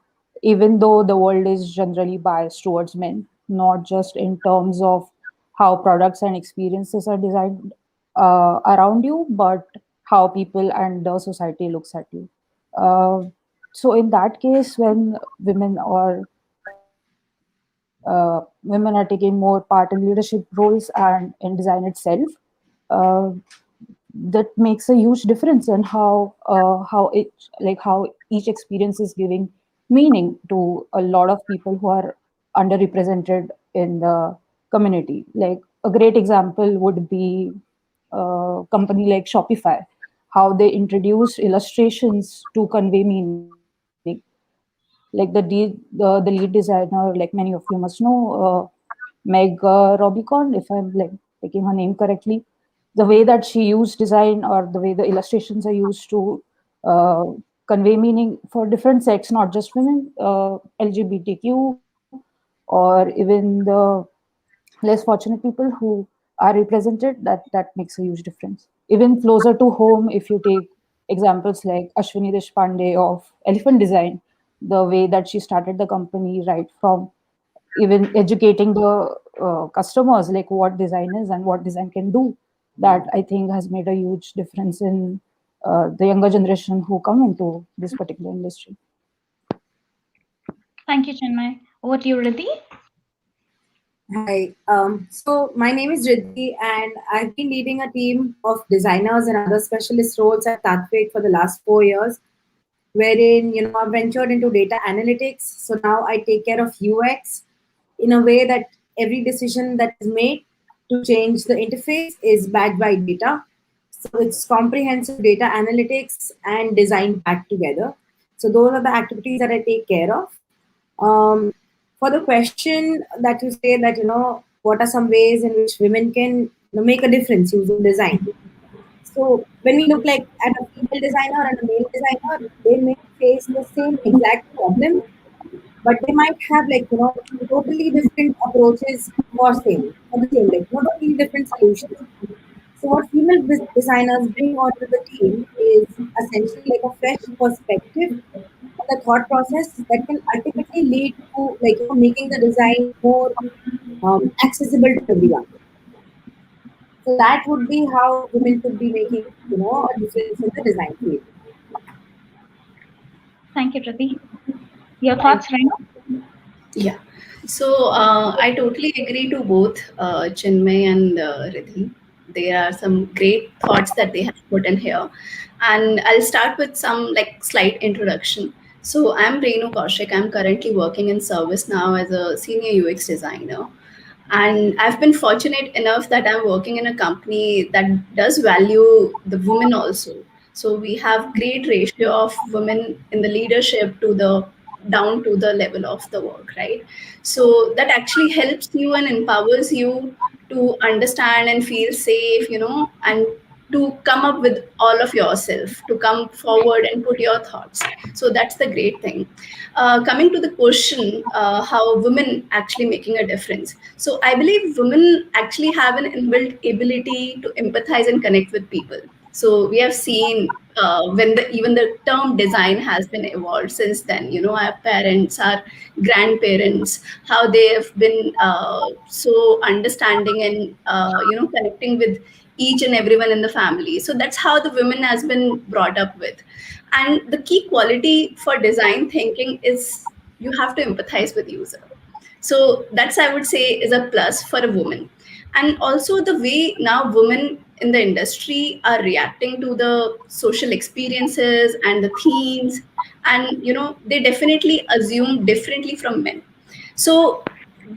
[SPEAKER 6] even though the world is generally biased towards men, not just in terms of how products and experiences are designed around you, but how people and the society looks at you. Uh, so in that case, when women are taking more part in leadership roles and in design itself, uh, that makes a huge difference in how each experience is giving meaning to a lot of people who are underrepresented in the community. Like a great example would be a company like Shopify, how they introduced illustrations to convey meaning. Like the lead designer, like many of you must know, Meg Robicon, if I'm like taking her name correctly, the way that she used design or the way the illustrations are used to uh, convey meaning for different sex, not just women, LGBTQ, or even the less fortunate people who are represented, that makes a huge difference. Even closer to home, if you take examples like Ashwini Deshpande of Elephant Design, the way that she started the company right from even educating the customers like what design is and what design can do, that I think has made a huge difference in the younger generation who come into this particular industry.
[SPEAKER 1] Thank you, Chinmay. Over to you, Riddhi.
[SPEAKER 7] Hi. So my name is Riddhi, and I've been leading a team of designers and other specialist roles at Tatwik for the last 4 years, wherein I've ventured into data analytics. So now I take care of UX in a way that every decision that is made to change the interface is backed by data. So it's comprehensive data analytics and design packed together. So those are the activities that I take care of. Um, for the question that you say that what are some ways in which women can make a difference using design. So when we look like at a female designer and a male designer, they may face the same exact problem, but they might have totally different approaches for the same totally different solutions. So what female designers bring onto the team is essentially like a fresh perspective on the thought process that can ultimately lead to making the design more accessible to everyone. So that would be how women could be making a difference in the design field.
[SPEAKER 1] Thank you, Prati. Your
[SPEAKER 2] Thank
[SPEAKER 1] thoughts, Renu?
[SPEAKER 7] Yeah. So I totally agree to both Chinmay and Riddhi. There are some great thoughts that they have put in here. And I'll start with some like slight introduction. So I'm Renu Kaushik. I'm currently working in service now as a senior UX designer. And I've been fortunate enough that I'm working in a company that does value the women also. So we have great ratio of women in the leadership to the down to the level of the work, right? So that actually helps you and empowers you to understand and feel safe, and to come up with all of yourself, to come forward and put your thoughts. So that's the great thing. Coming to the question, how women actually making a difference. So I believe women actually have an inbuilt ability to empathize and connect with people. So we have seen when the even the term design has been evolved since then. Our parents, our grandparents, how they have been so understanding and connecting with each and everyone in the family. So that's how the women has been brought up with. And the key quality for design thinking is you have to empathize with user. So that's I would say is a plus for a woman. And also the way now women in the industry are reacting to the social experiences and the themes, and they definitely assume differently from men. So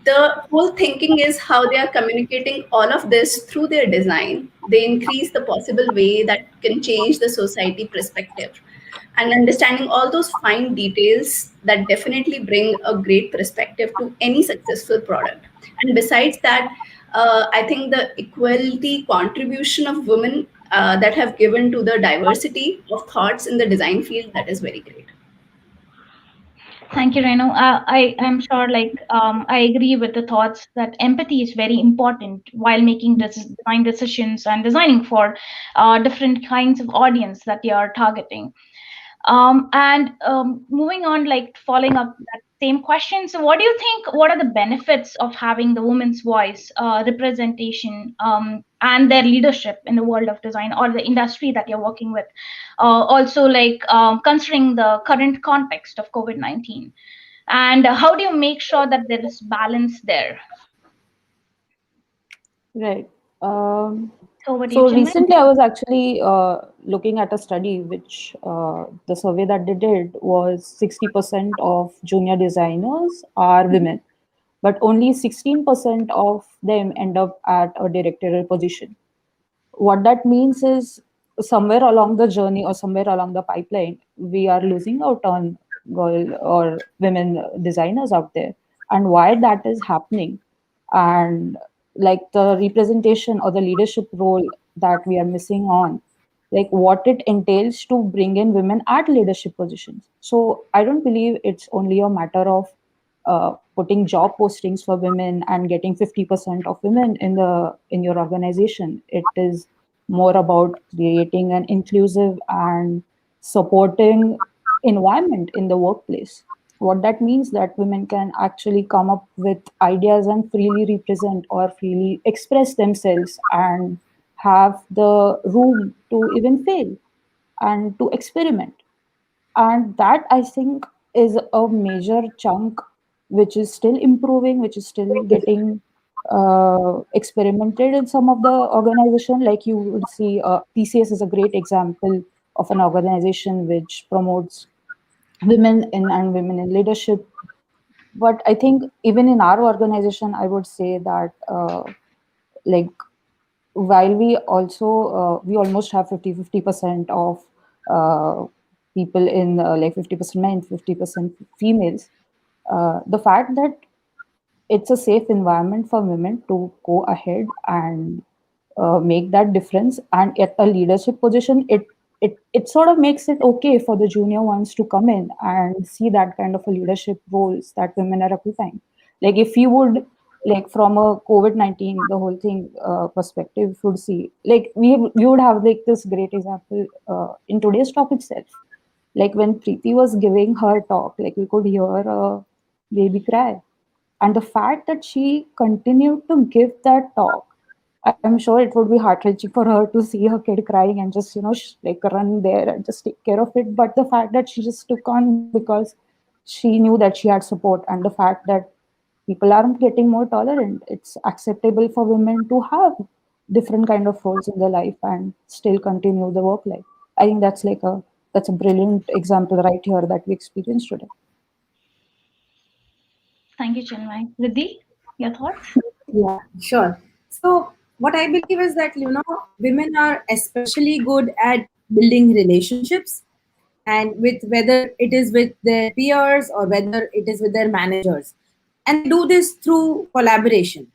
[SPEAKER 7] the whole thinking is how they are communicating all of this through their design. They increase the possible way that can change the society perspective, and understanding all those fine details that definitely bring a great perspective to any successful product. And besides that, I think the equality contribution of women that have given to the diversity of thoughts in the design field, that is very great.
[SPEAKER 1] Thank you, Renu. I am sure, I agree with the thoughts that empathy is very important while making design decisions and designing for different kinds of audience that you are targeting. And moving on, like following up that same question. So, what do you think? What are the benefits of having the woman's voice, representation, and their leadership in the world of design or the industry that you're working with? Also, considering the current context of COVID-19, and how do you make sure that there is balance there?
[SPEAKER 6] Right. Um,
[SPEAKER 1] So, over to you,
[SPEAKER 6] so
[SPEAKER 1] Chinmay.
[SPEAKER 6] recently, I was actually looking at a study which the survey that they did was 60% of junior designers are women, but only 16% of them end up at a directorial position. What that means is somewhere along the journey or somewhere along the pipeline, we are losing out on girl or women designers out there. And why that is happening, and like the representation or the leadership role that we are missing on, like what it entails to bring in women at leadership positions. So I don't believe it's only a matter of putting job postings for women and getting 50% of women in your organization. It is more about creating an inclusive and supporting environment in the workplace. What that means that women can actually come up with ideas and freely represent or freely express themselves and have the room to even fail and to experiment. And that I think is a major chunk which is still improving, which is still getting experimented in some of the organization. Like you would see, TCS is a great example of an organization which promotes women in and women in leadership. But I think even in our organization, I would say that like while we almost have 50% of people in like 50% men, 50% females. The fact that it's a safe environment for women to go ahead and make that difference, and at a leadership position, it sort of makes it okay for the junior ones to come in and see that kind of a leadership roles that women are occupying. Like if you would, like from a COVID-19 the whole thing perspective, would see, like we would have like this great example in today's talk itself. Like when Preeti was giving her talk, like we could hear a baby cry, and the fact that she continued to give that talk, I'm sure it would be heart wrenching for her to see her kid crying and just, like run there and just take care of it. But the fact that she just took on because she knew that she had support, and the fact that people aren't getting more tolerant, it's acceptable for women to have different kind of roles in their life and still continue the work life. I think that's a brilliant example right here that we experienced today.
[SPEAKER 1] Thank you, Chinmay. Riddhi, your thoughts?
[SPEAKER 8] Yeah, sure. So what I believe is that women are especially good at building relationships, and with whether it is with their peers or whether it is with their managers, and they do this through collaboration.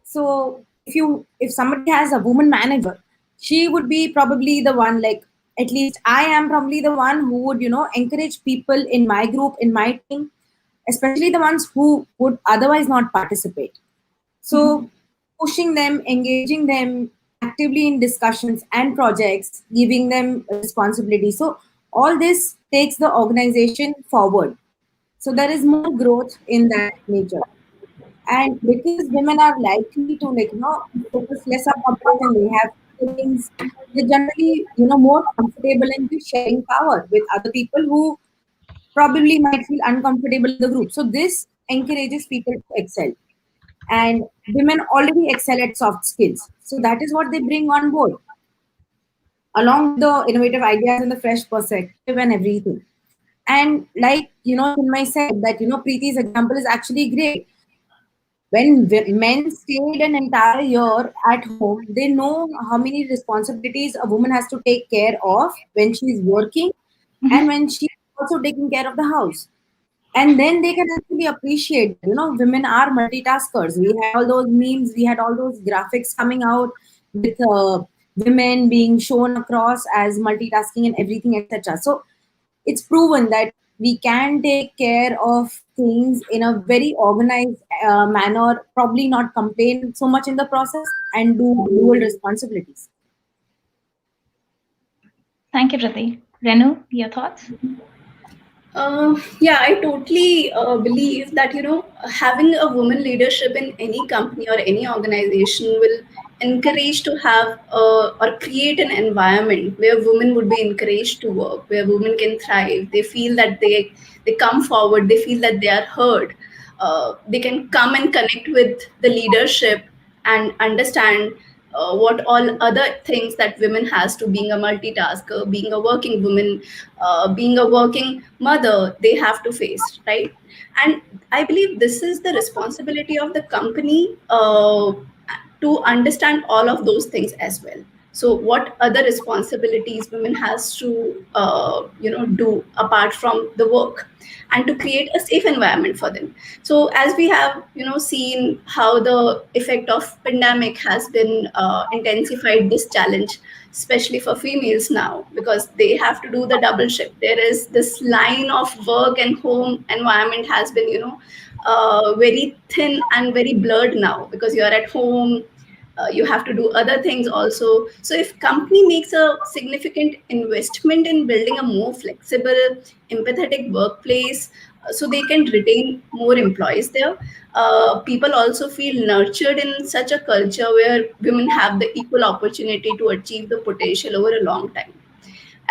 [SPEAKER 8] So if somebody has a woman manager, she would be probably the one, like at least I am probably the one who would encourage people in my group, in my team, especially the ones who would otherwise not participate. So pushing them, engaging them actively in discussions and projects, giving them responsibility. So all this takes the organization forward. So there is more growth in that nature. And because women are likely to focus less on competition, they have feelings, they're generally more comfortable in just sharing power with other people who probably might feel uncomfortable in the group. So this encourages people to excel. And women already excel at soft skills. So that is what they bring on board, along with the innovative ideas and the fresh perspective and everything. And like, Chinmay said that, Preeti's example is actually great. When men stayed an entire year at home, they know how many responsibilities a woman has to take care of when she's working and when she's also taking care of the house. And then they can actually appreciate, women are multitaskers. We had all those memes, we had all those graphics coming out with women being shown across as multitasking and everything, etc. So it's proven that we can take care of things in a very organized manner, probably not complain so much in the process, and do dual responsibilities.
[SPEAKER 1] Thank you, Riddhi. Renu, your thoughts?
[SPEAKER 7] Yeah, I totally believe that having a woman leadership in any company or any organization will encourage to have or create an environment where women would be encouraged to work, where women can thrive. They feel that they come forward, they feel that they are heard. They can come and connect with the leadership and understand what all other things that women has to being a multitasker, being a working woman, being a working mother, they have to face, right? And I believe this is the responsibility of the company to understand all of those things as well. So what other responsibilities women has to do apart from the work, and to create a safe environment for them. So as we have seen how the effect of pandemic has been intensified this challenge, especially for females now, because they have to do the double shift. There is this line of work and home environment has been very thin and very blurred now, because you are at home, you have to do other things also. So if company makes a significant investment in building a more flexible, empathetic workplace, so they can retain more employees there, people also feel nurtured in such a culture where women have the equal opportunity to achieve the potential over a long time.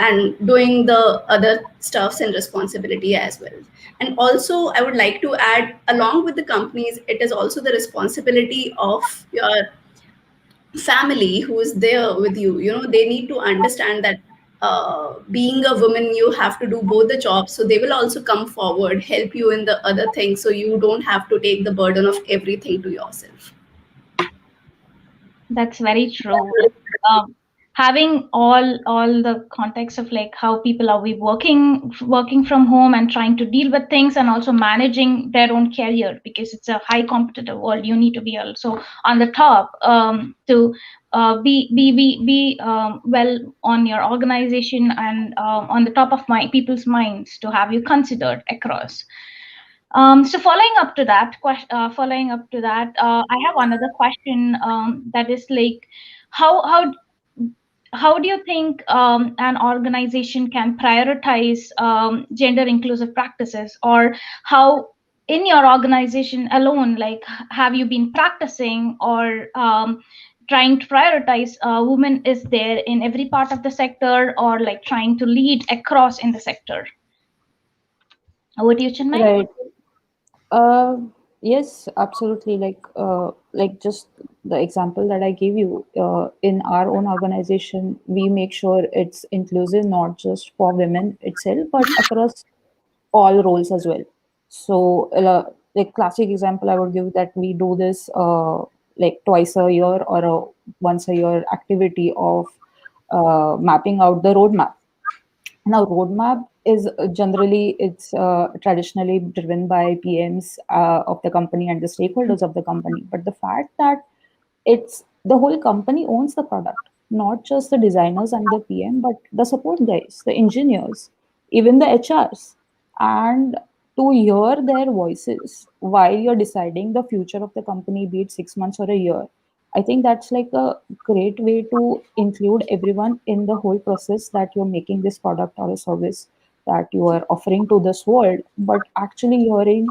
[SPEAKER 7] and doing the other stuffs and responsibility as well. And also, I would like to add, along with the companies, it is also the responsibility of your family who is there with you. You know, they need to understand that being a woman, you have to do both the jobs. So they will also come forward, help you in the other things, so you don't have to take the burden of everything to yourself.
[SPEAKER 1] That's very true. Like, having all the context of like how people are we working from home and trying to deal with things and also managing their own career, because it's a high competitive world. You need to be also on the top to be well on your organization and on the top of my people's minds to have you considered across. So I have another question that is like, how how how do you think an organization can prioritize gender inclusive practices, or how in your organization alone, like have you been practicing or trying to prioritize women is there in every part of the sector, or like trying to lead across in the sector? Over to you, Chinmay.
[SPEAKER 6] Right. Uh, yes, absolutely. Like just the example that I gave you, in our own organization, we make sure it's inclusive, not just for women itself, but across all roles as well. So, like classic example, I would give that we do this like twice a year or once a year activity of mapping out the roadmap. Now, roadmap is generally it's traditionally driven by PMs of the company and the stakeholders of the company. But the fact that it's the whole company owns the product, not just the designers and the PM, but the support guys, the engineers, even the HRs, and to hear their voices while you're deciding the future of the company, be it 6 months or a year. I think that's like a great way to include everyone in the whole process that you're making this product or a service that you are offering to this world, but actually hearing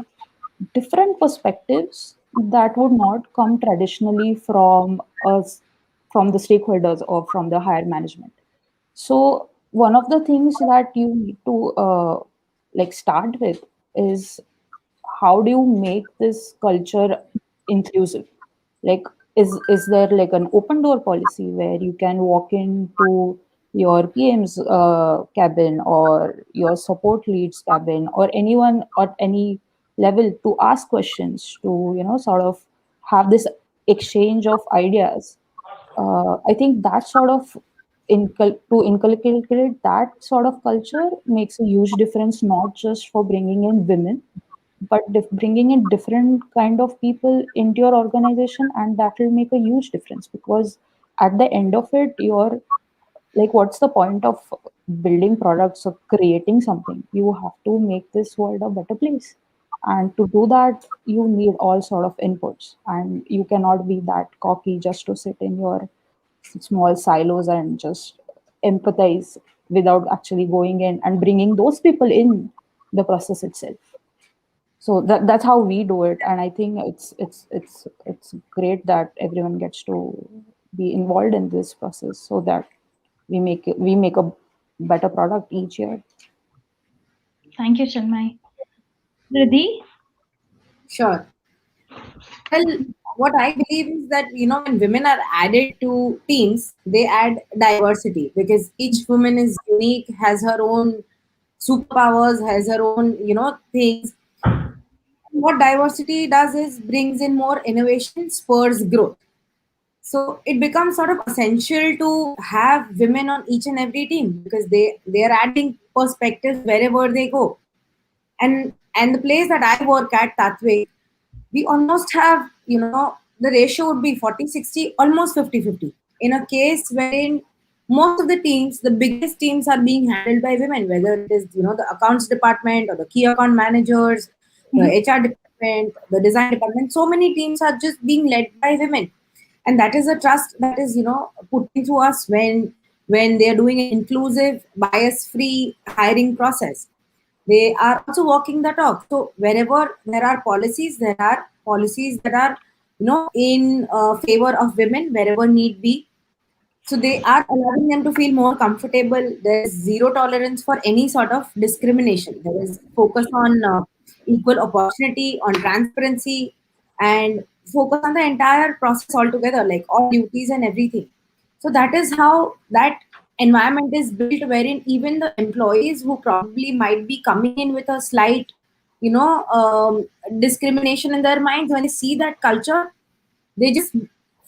[SPEAKER 6] different perspectives that would not come traditionally from us, from the stakeholders or from the higher management. So one of the things that you need to like start with is, how do you make this culture inclusive? Like, is there like an open door policy where you can walk into your PM's cabin or your support leads cabin or anyone at any level to ask questions, to sort of have this exchange of ideas? I think that sort of to inculcate that sort of culture makes a huge difference, not just for bringing in women, but bringing in different kind of people into your organization, and that will make a huge difference, because at the end of it, you're like, what's the point of building products or creating something? You have to make this world a better place, and to do that you need all sort of inputs, and you cannot be that cocky just to sit in your small silos and just empathize without actually going in and bringing those people in the process itself. So that's how we do it, and I think it's great that everyone gets to be involved in this process, so that we make a better product each year.
[SPEAKER 1] Thank you, Chinmay. Riddhi?
[SPEAKER 8] Sure. Well, what I believe is that, when women are added to teams, they add diversity, because each woman is unique, has her own superpowers, has her own, things. What diversity does is brings in more innovation, spurs growth. So it becomes sort of essential to have women on each and every team, because they are adding perspectives wherever they go. And the place that I work at, Tatwe, we almost have, the ratio would be 40-60, almost 50-50. In a case wherein most of the teams, the biggest teams, are being handled by women, whether it is, the accounts department or the key account managers, the HR department, the design department. So many teams are just being led by women. And that is a trust that is, putting to us when they are doing an inclusive, bias-free hiring process. They are also walking the talk. So wherever there are policies, there are policies that are, in favor of women wherever need be. So they are allowing them to feel more comfortable. There is zero tolerance for any sort of discrimination. There is focus on equal opportunity, on transparency, and focus on the entire process altogether, like all duties and everything. So that is how that environment is built, wherein even the employees who probably might be coming in with a slight, discrimination in their minds, when they see that culture, they just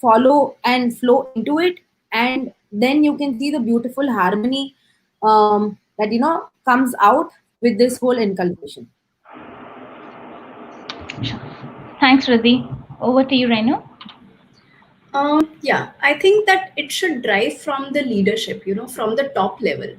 [SPEAKER 8] follow and flow into it, and then you can see the beautiful harmony that comes out with this whole inculcation.
[SPEAKER 1] Sure. Thanks, Riddhi. Over to you, Renu.
[SPEAKER 7] Yeah, I think that it should drive from the leadership, from the top level.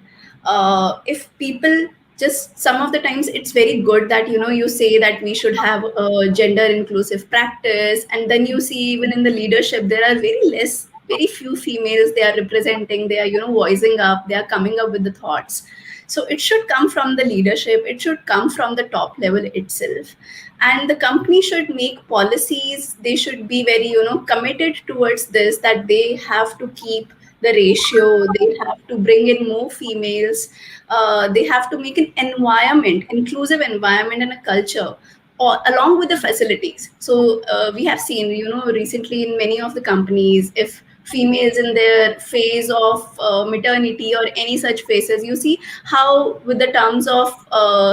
[SPEAKER 7] If people just some of the times it's very good that you say that we should have a gender inclusive practice, and then you see even in the leadership there are very few females they are representing, they are voicing up, they are coming up with the thoughts. So it should come from the leadership, it should come from the top level itself, and the company should make policies, they should be very committed towards this, that they have to keep the ratio, they have to bring in more females, they have to make an environment, inclusive environment and a culture, or along with the facilities. So we have seen recently in many of the companies, if females in their phase of maternity or any such phases, you see how with the terms of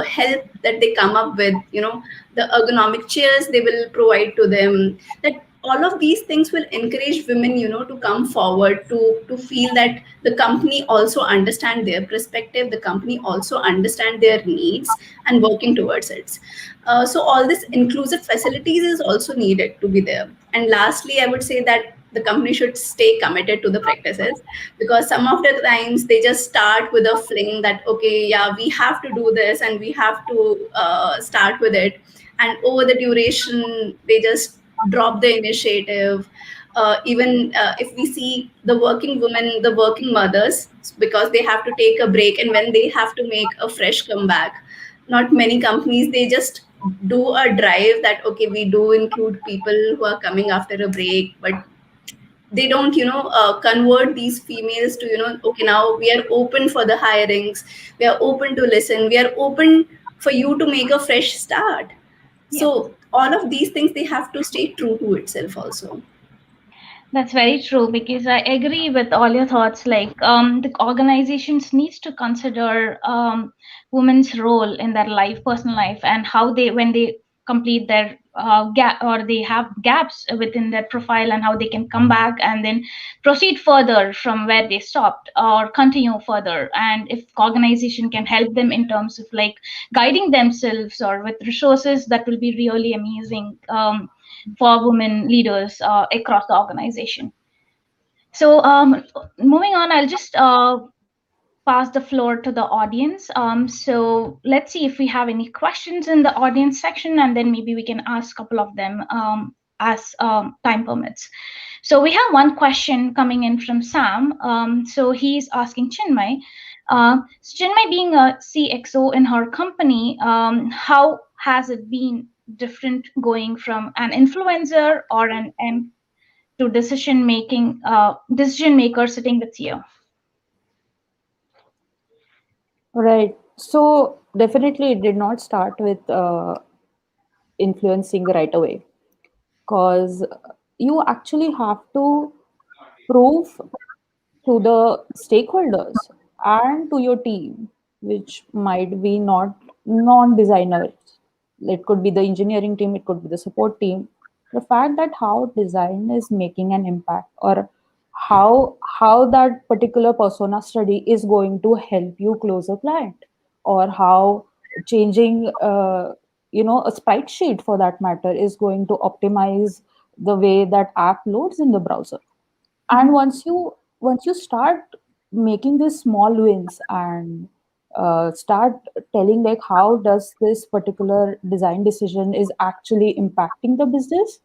[SPEAKER 7] help that they come up with, the ergonomic chairs they will provide to them, that all of these things will encourage women to come forward, to feel that the company also understand their perspective, the company also understand their needs and working towards it. So all this inclusive facilities is also needed to be there. And lastly, I would say that the company should stay committed to the practices, because some of the times they just start with a fling that okay, yeah, we have to do this and we have to start with it, and over the duration they just drop the initiative. Even if we see the working women, the working mothers, because they have to take a break, and when they have to make a fresh comeback, not many companies, they just do a drive that okay, we do include people who are coming after a break, but they don't convert these females to okay, now we are open for the hirings, we are open to listen, we are open for you to make a fresh start.
[SPEAKER 1] Yeah.
[SPEAKER 7] So all of these things, they have to stay true to itself also.
[SPEAKER 1] That's very true, because I agree with all your thoughts. Like, the organizations needs to consider women's role in their life, personal life, and how they, when they complete their gap, or they have gaps within their profile, and how they can come back and then proceed further from where they stopped, or continue further. And if organization can help them in terms of like guiding themselves or with resources, that will be really amazing. For women leaders across the organization. So, moving on, I'll just pass the floor to the audience. So let's see if we have any questions in the audience section, and then maybe we can ask a couple of them as time permits. So we have one question coming in from Sam. So he's asking Chinmay. So Chinmay, being a CXO in her company, how has it been different going from an influencer or an M to decision maker sitting with you?
[SPEAKER 6] Right. So definitely it did not start with influencing right away, because you actually have to prove to the stakeholders and to your team, which might be not non-designers. It could be the engineering team, it could be the support team. The fact that how design is making an impact, or how that particular persona study is going to help you close a client, or how changing a sprite sheet for that matter is going to optimize the way that app loads in the browser. And once you start making these small wins, and start telling like how does this particular design decision is actually impacting the business,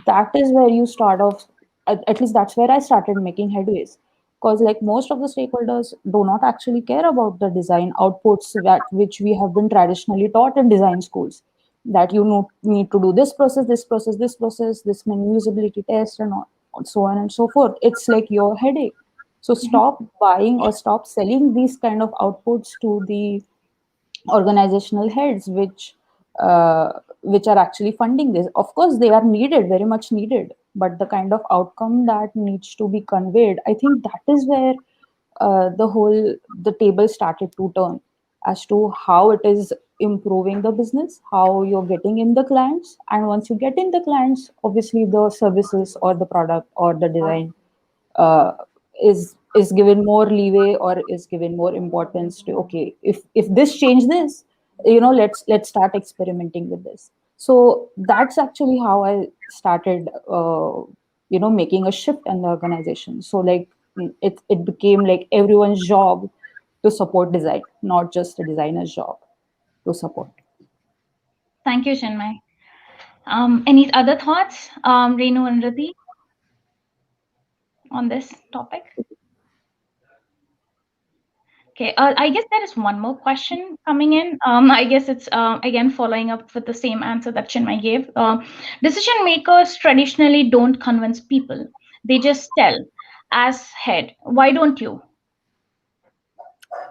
[SPEAKER 6] that is where you start off. At least that's where I started making headways, because like most of the stakeholders do not actually care about the design outputs that which we have been traditionally taught in design schools, that you need to do this process, this process, this process, this many usability test, and all, so on and so forth. It's like your headache. So stop buying or stop selling these kind of outputs to the organizational heads which are actually funding this. Of course they are needed, very much needed, but the kind of outcome that needs to be conveyed, I think that is where the table started to turn as to how it is improving the business, how you're getting in the clients, and once you get in the clients, obviously the services or the product or the design uh, is given more leeway or is given more importance to, okay, if this change this, let's start experimenting with this. So that's actually how I started making a shift in the organization. So like it became like everyone's job to support design, not just a designer's job to support.
[SPEAKER 1] Thank you, Chinmay. Any other thoughts, Renu and Riddhi, on this topic? Okay, I guess there is one more question coming in. I guess it's again following up with the same answer that Chinmay gave. Decision makers traditionally don't convince people; they just tell. As head, why don't you?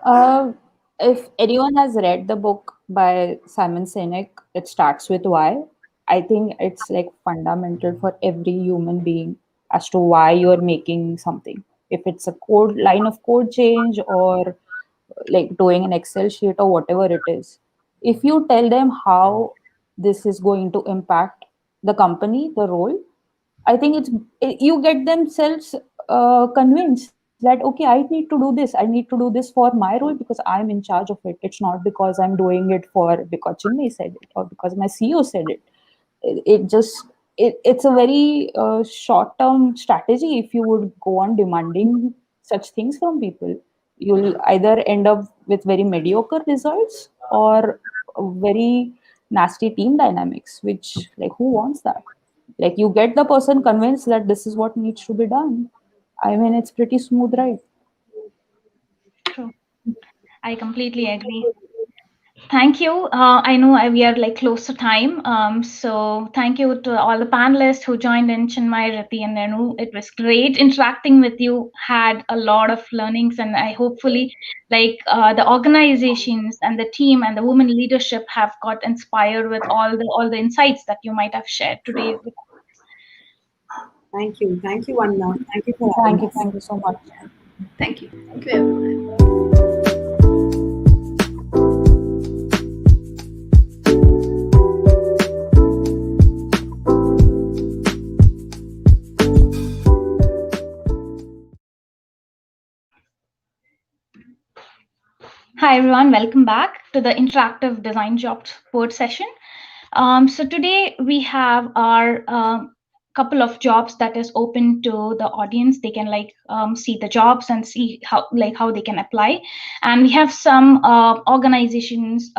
[SPEAKER 6] Uh, if anyone has read the book by Simon Sinek, it starts with why. I think it's like fundamental for every human being as to why you're making something. If it's a code line of code change or like doing an Excel sheet or whatever it is, if you tell them how this is going to impact the company, the role, I think you get themselves convinced that okay, I need to do this. I need to do this for my role because I'm in charge of it. It's not because I'm doing it for because Chinmay said it or because my CEO said it. It just it's a very short term strategy. If you would go on demanding such things from people, you'll either end up with very mediocre results or very nasty team dynamics, which like who wants that? Like you get the person convinced that this is what needs to be done. I mean, it's pretty smooth, right?
[SPEAKER 1] True. I completely agree. Thank you. I know we are like close to time. So thank you to all the panelists who joined in, Chinmay, Rati, and Renu. It was great interacting with you. Had a lot of learnings, and I hopefully like the organizations and the team and the women leadership have got inspired with all the insights that you might have shared today.
[SPEAKER 8] Thank you. Thank you, Vanna. Thank you for having us.
[SPEAKER 6] Thank you so much.
[SPEAKER 7] Thank you. Thank you, everyone.
[SPEAKER 1] Hi everyone, welcome back to the interactive design job board session. So today we have our couple of jobs that is open to the audience. They can like see the jobs and see how they can apply. And we have some organizations,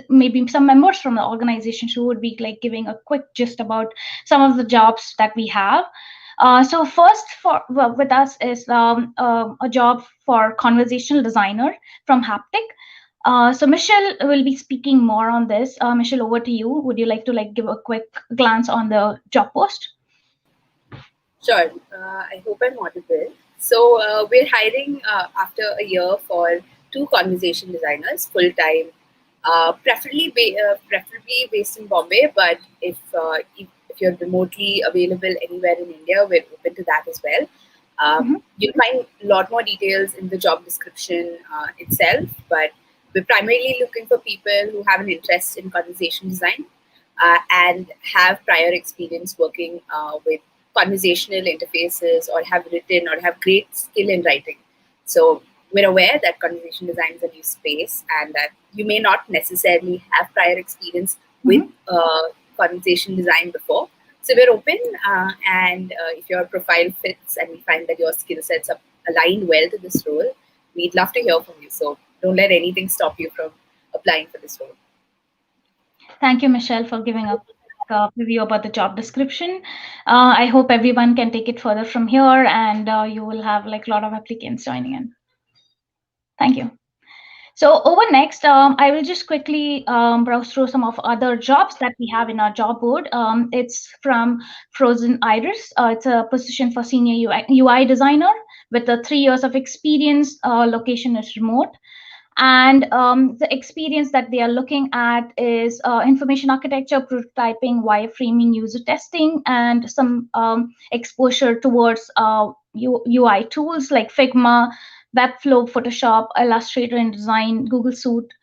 [SPEAKER 1] maybe some members from the organizations who would be like giving a quick gist about some of the jobs that we have. So first with us is a job for conversational designer from Haptic. So Michelle will be speaking more on this. Michelle, over to you. Would you like to like give a quick glance on the job post?
[SPEAKER 4] Sure. I hope I'm audible. So we're hiring after a year for 2 conversation designers full time, preferably based in Bombay. But if you're remotely available anywhere in India, we're open to that as well. You'll find a lot more details in the job description itself, but we're primarily looking for people who have an interest in conversation design and have prior experience working with conversational interfaces or have written or have great skill in writing. So we're aware that conversation design is a new space and that you may not necessarily have prior experience with conversation design before. So we're open and if your profile fits and we find that your skill sets align well to this role, we'd love to hear from you. So don't let anything stop you from applying for this role.
[SPEAKER 1] Thank you, Michelle, for giving a preview about the job description. I hope everyone can take it further from here and you will have like a lot of applicants joining in. Thank you. So over next, I will just quickly browse through some of other jobs that we have in our job board. It's from Frozen Iris. It's a position for senior UI designer with the 3 years of experience. Location is remote. And the experience that they are looking at is information architecture, prototyping, wireframing, user testing, and some exposure towards UI tools like Figma, Webflow, Photoshop, Illustrator, InDesign, Google Suite,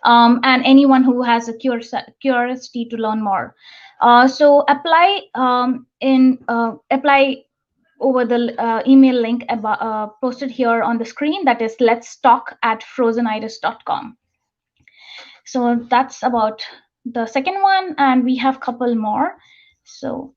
[SPEAKER 1] and anyone who has a curiosity to learn more. So apply apply over the email link posted here on the screen, that is let's talk at frozenitis.com. So that's about the second one, and we have a couple more. So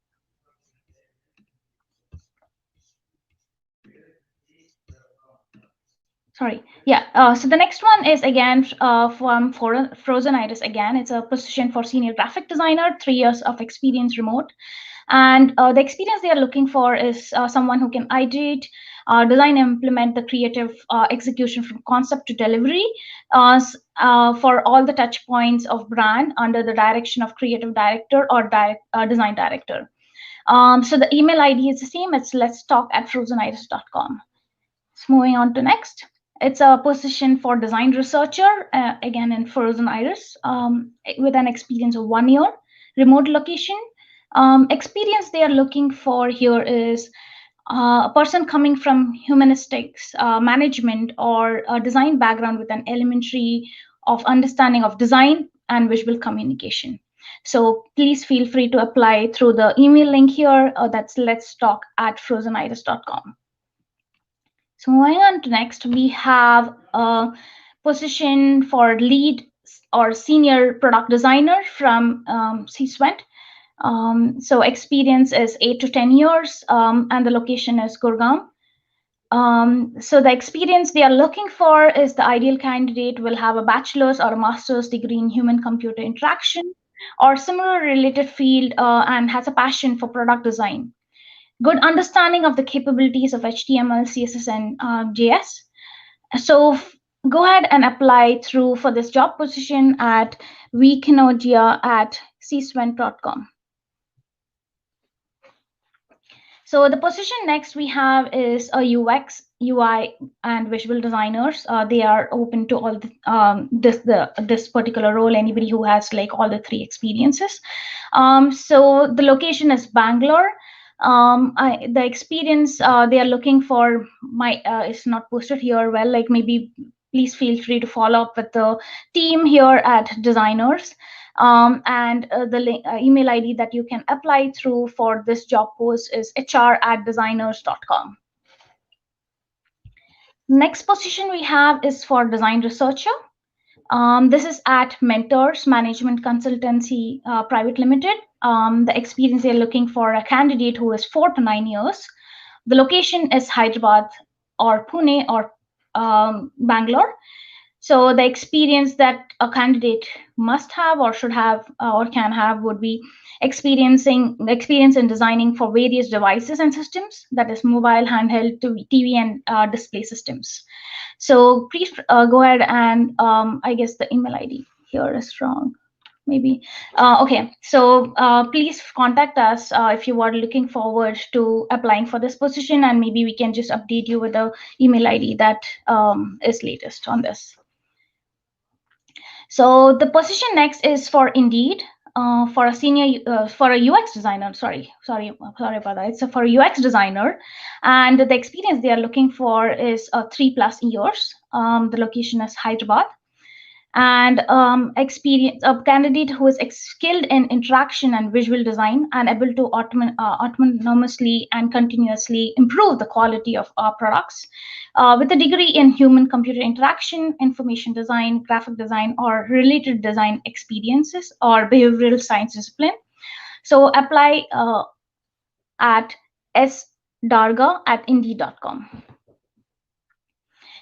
[SPEAKER 1] sorry, yeah. So the next one is again from Frozenitis again. It's a position for senior graphic designer, 3 years of experience, remote. And the experience they are looking for is someone who can ideate, design, and implement the creative execution from concept to delivery for all the touch points of brand under the direction of creative director or design director. So the email ID is the same. It's let's talk at frozenitis.com. So moving on to next. It's a position for design researcher, again in Frozen Iris, with an experience of 1 year, remote location. Experience they are looking for here is a person coming from humanistics, management, or a design background with an elementary of understanding of design and visual communication. So please feel free to apply through the email link here. That's let's talk at frozenitis.com. So moving on to next, we have a position for lead or senior product designer from C-Suite. So experience is 8 to 10 years, and the location is Gurgaon. So the experience they are looking for is the ideal candidate will have a bachelor's or a master's degree in human-computer interaction or similar related field and has a passion for product design. Good understanding of the capabilities of HTML, CSS, and JS. So go ahead and apply through for this job position at weekenodia@cswent.com. So the position next we have is a UX, UI, and visual designers. They are open to all this particular role. Anybody who has like all the 3 experiences. So the location is Bangalore. The experience they are looking for is not posted here. Well, like maybe please feel free to follow up with the team here at designers. And the email ID that you can apply through for this job post is hr@designers.com. Next position we have is for design researcher. This is at Mentors Management Consultancy Private Limited. The experience they're looking for a candidate who is 4 to 9 years. The location is Hyderabad or Pune or Bangalore. So the experience that a candidate must have or should have or can have would be experience in designing for various devices and systems, that is mobile, handheld, TV, and display systems. So please go ahead and I guess the email ID here is wrong. Maybe. Okay, so please contact us if you are looking forward to applying for this position, and maybe we can just update you with the email ID that is latest on this. So the position next is for Indeed, for a senior, for a UX designer. Sorry about that. It's for a UX designer, and the experience they are looking for is 3+ years. The location is Hyderabad. And experience a candidate who is skilled in interaction and visual design and able to autonomously and continuously improve the quality of our products with a degree in human-computer interaction, information design, graphic design, or related design experiences or behavioral science discipline. So apply at sdarga@indeed.com.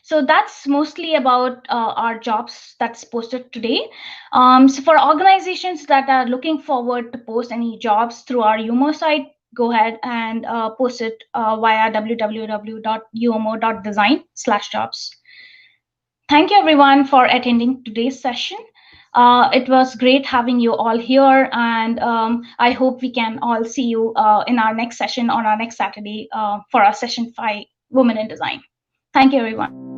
[SPEAKER 1] So that's mostly about our jobs that's posted today. So for organizations that are looking forward to post any jobs through our UMO site, go ahead and post it via www.umo.design/jobs. Thank you everyone for attending today's session. It was great having you all here, and I hope we can all see you in our next session on our next Saturday for our session 5 women in design. Thank you, everyone.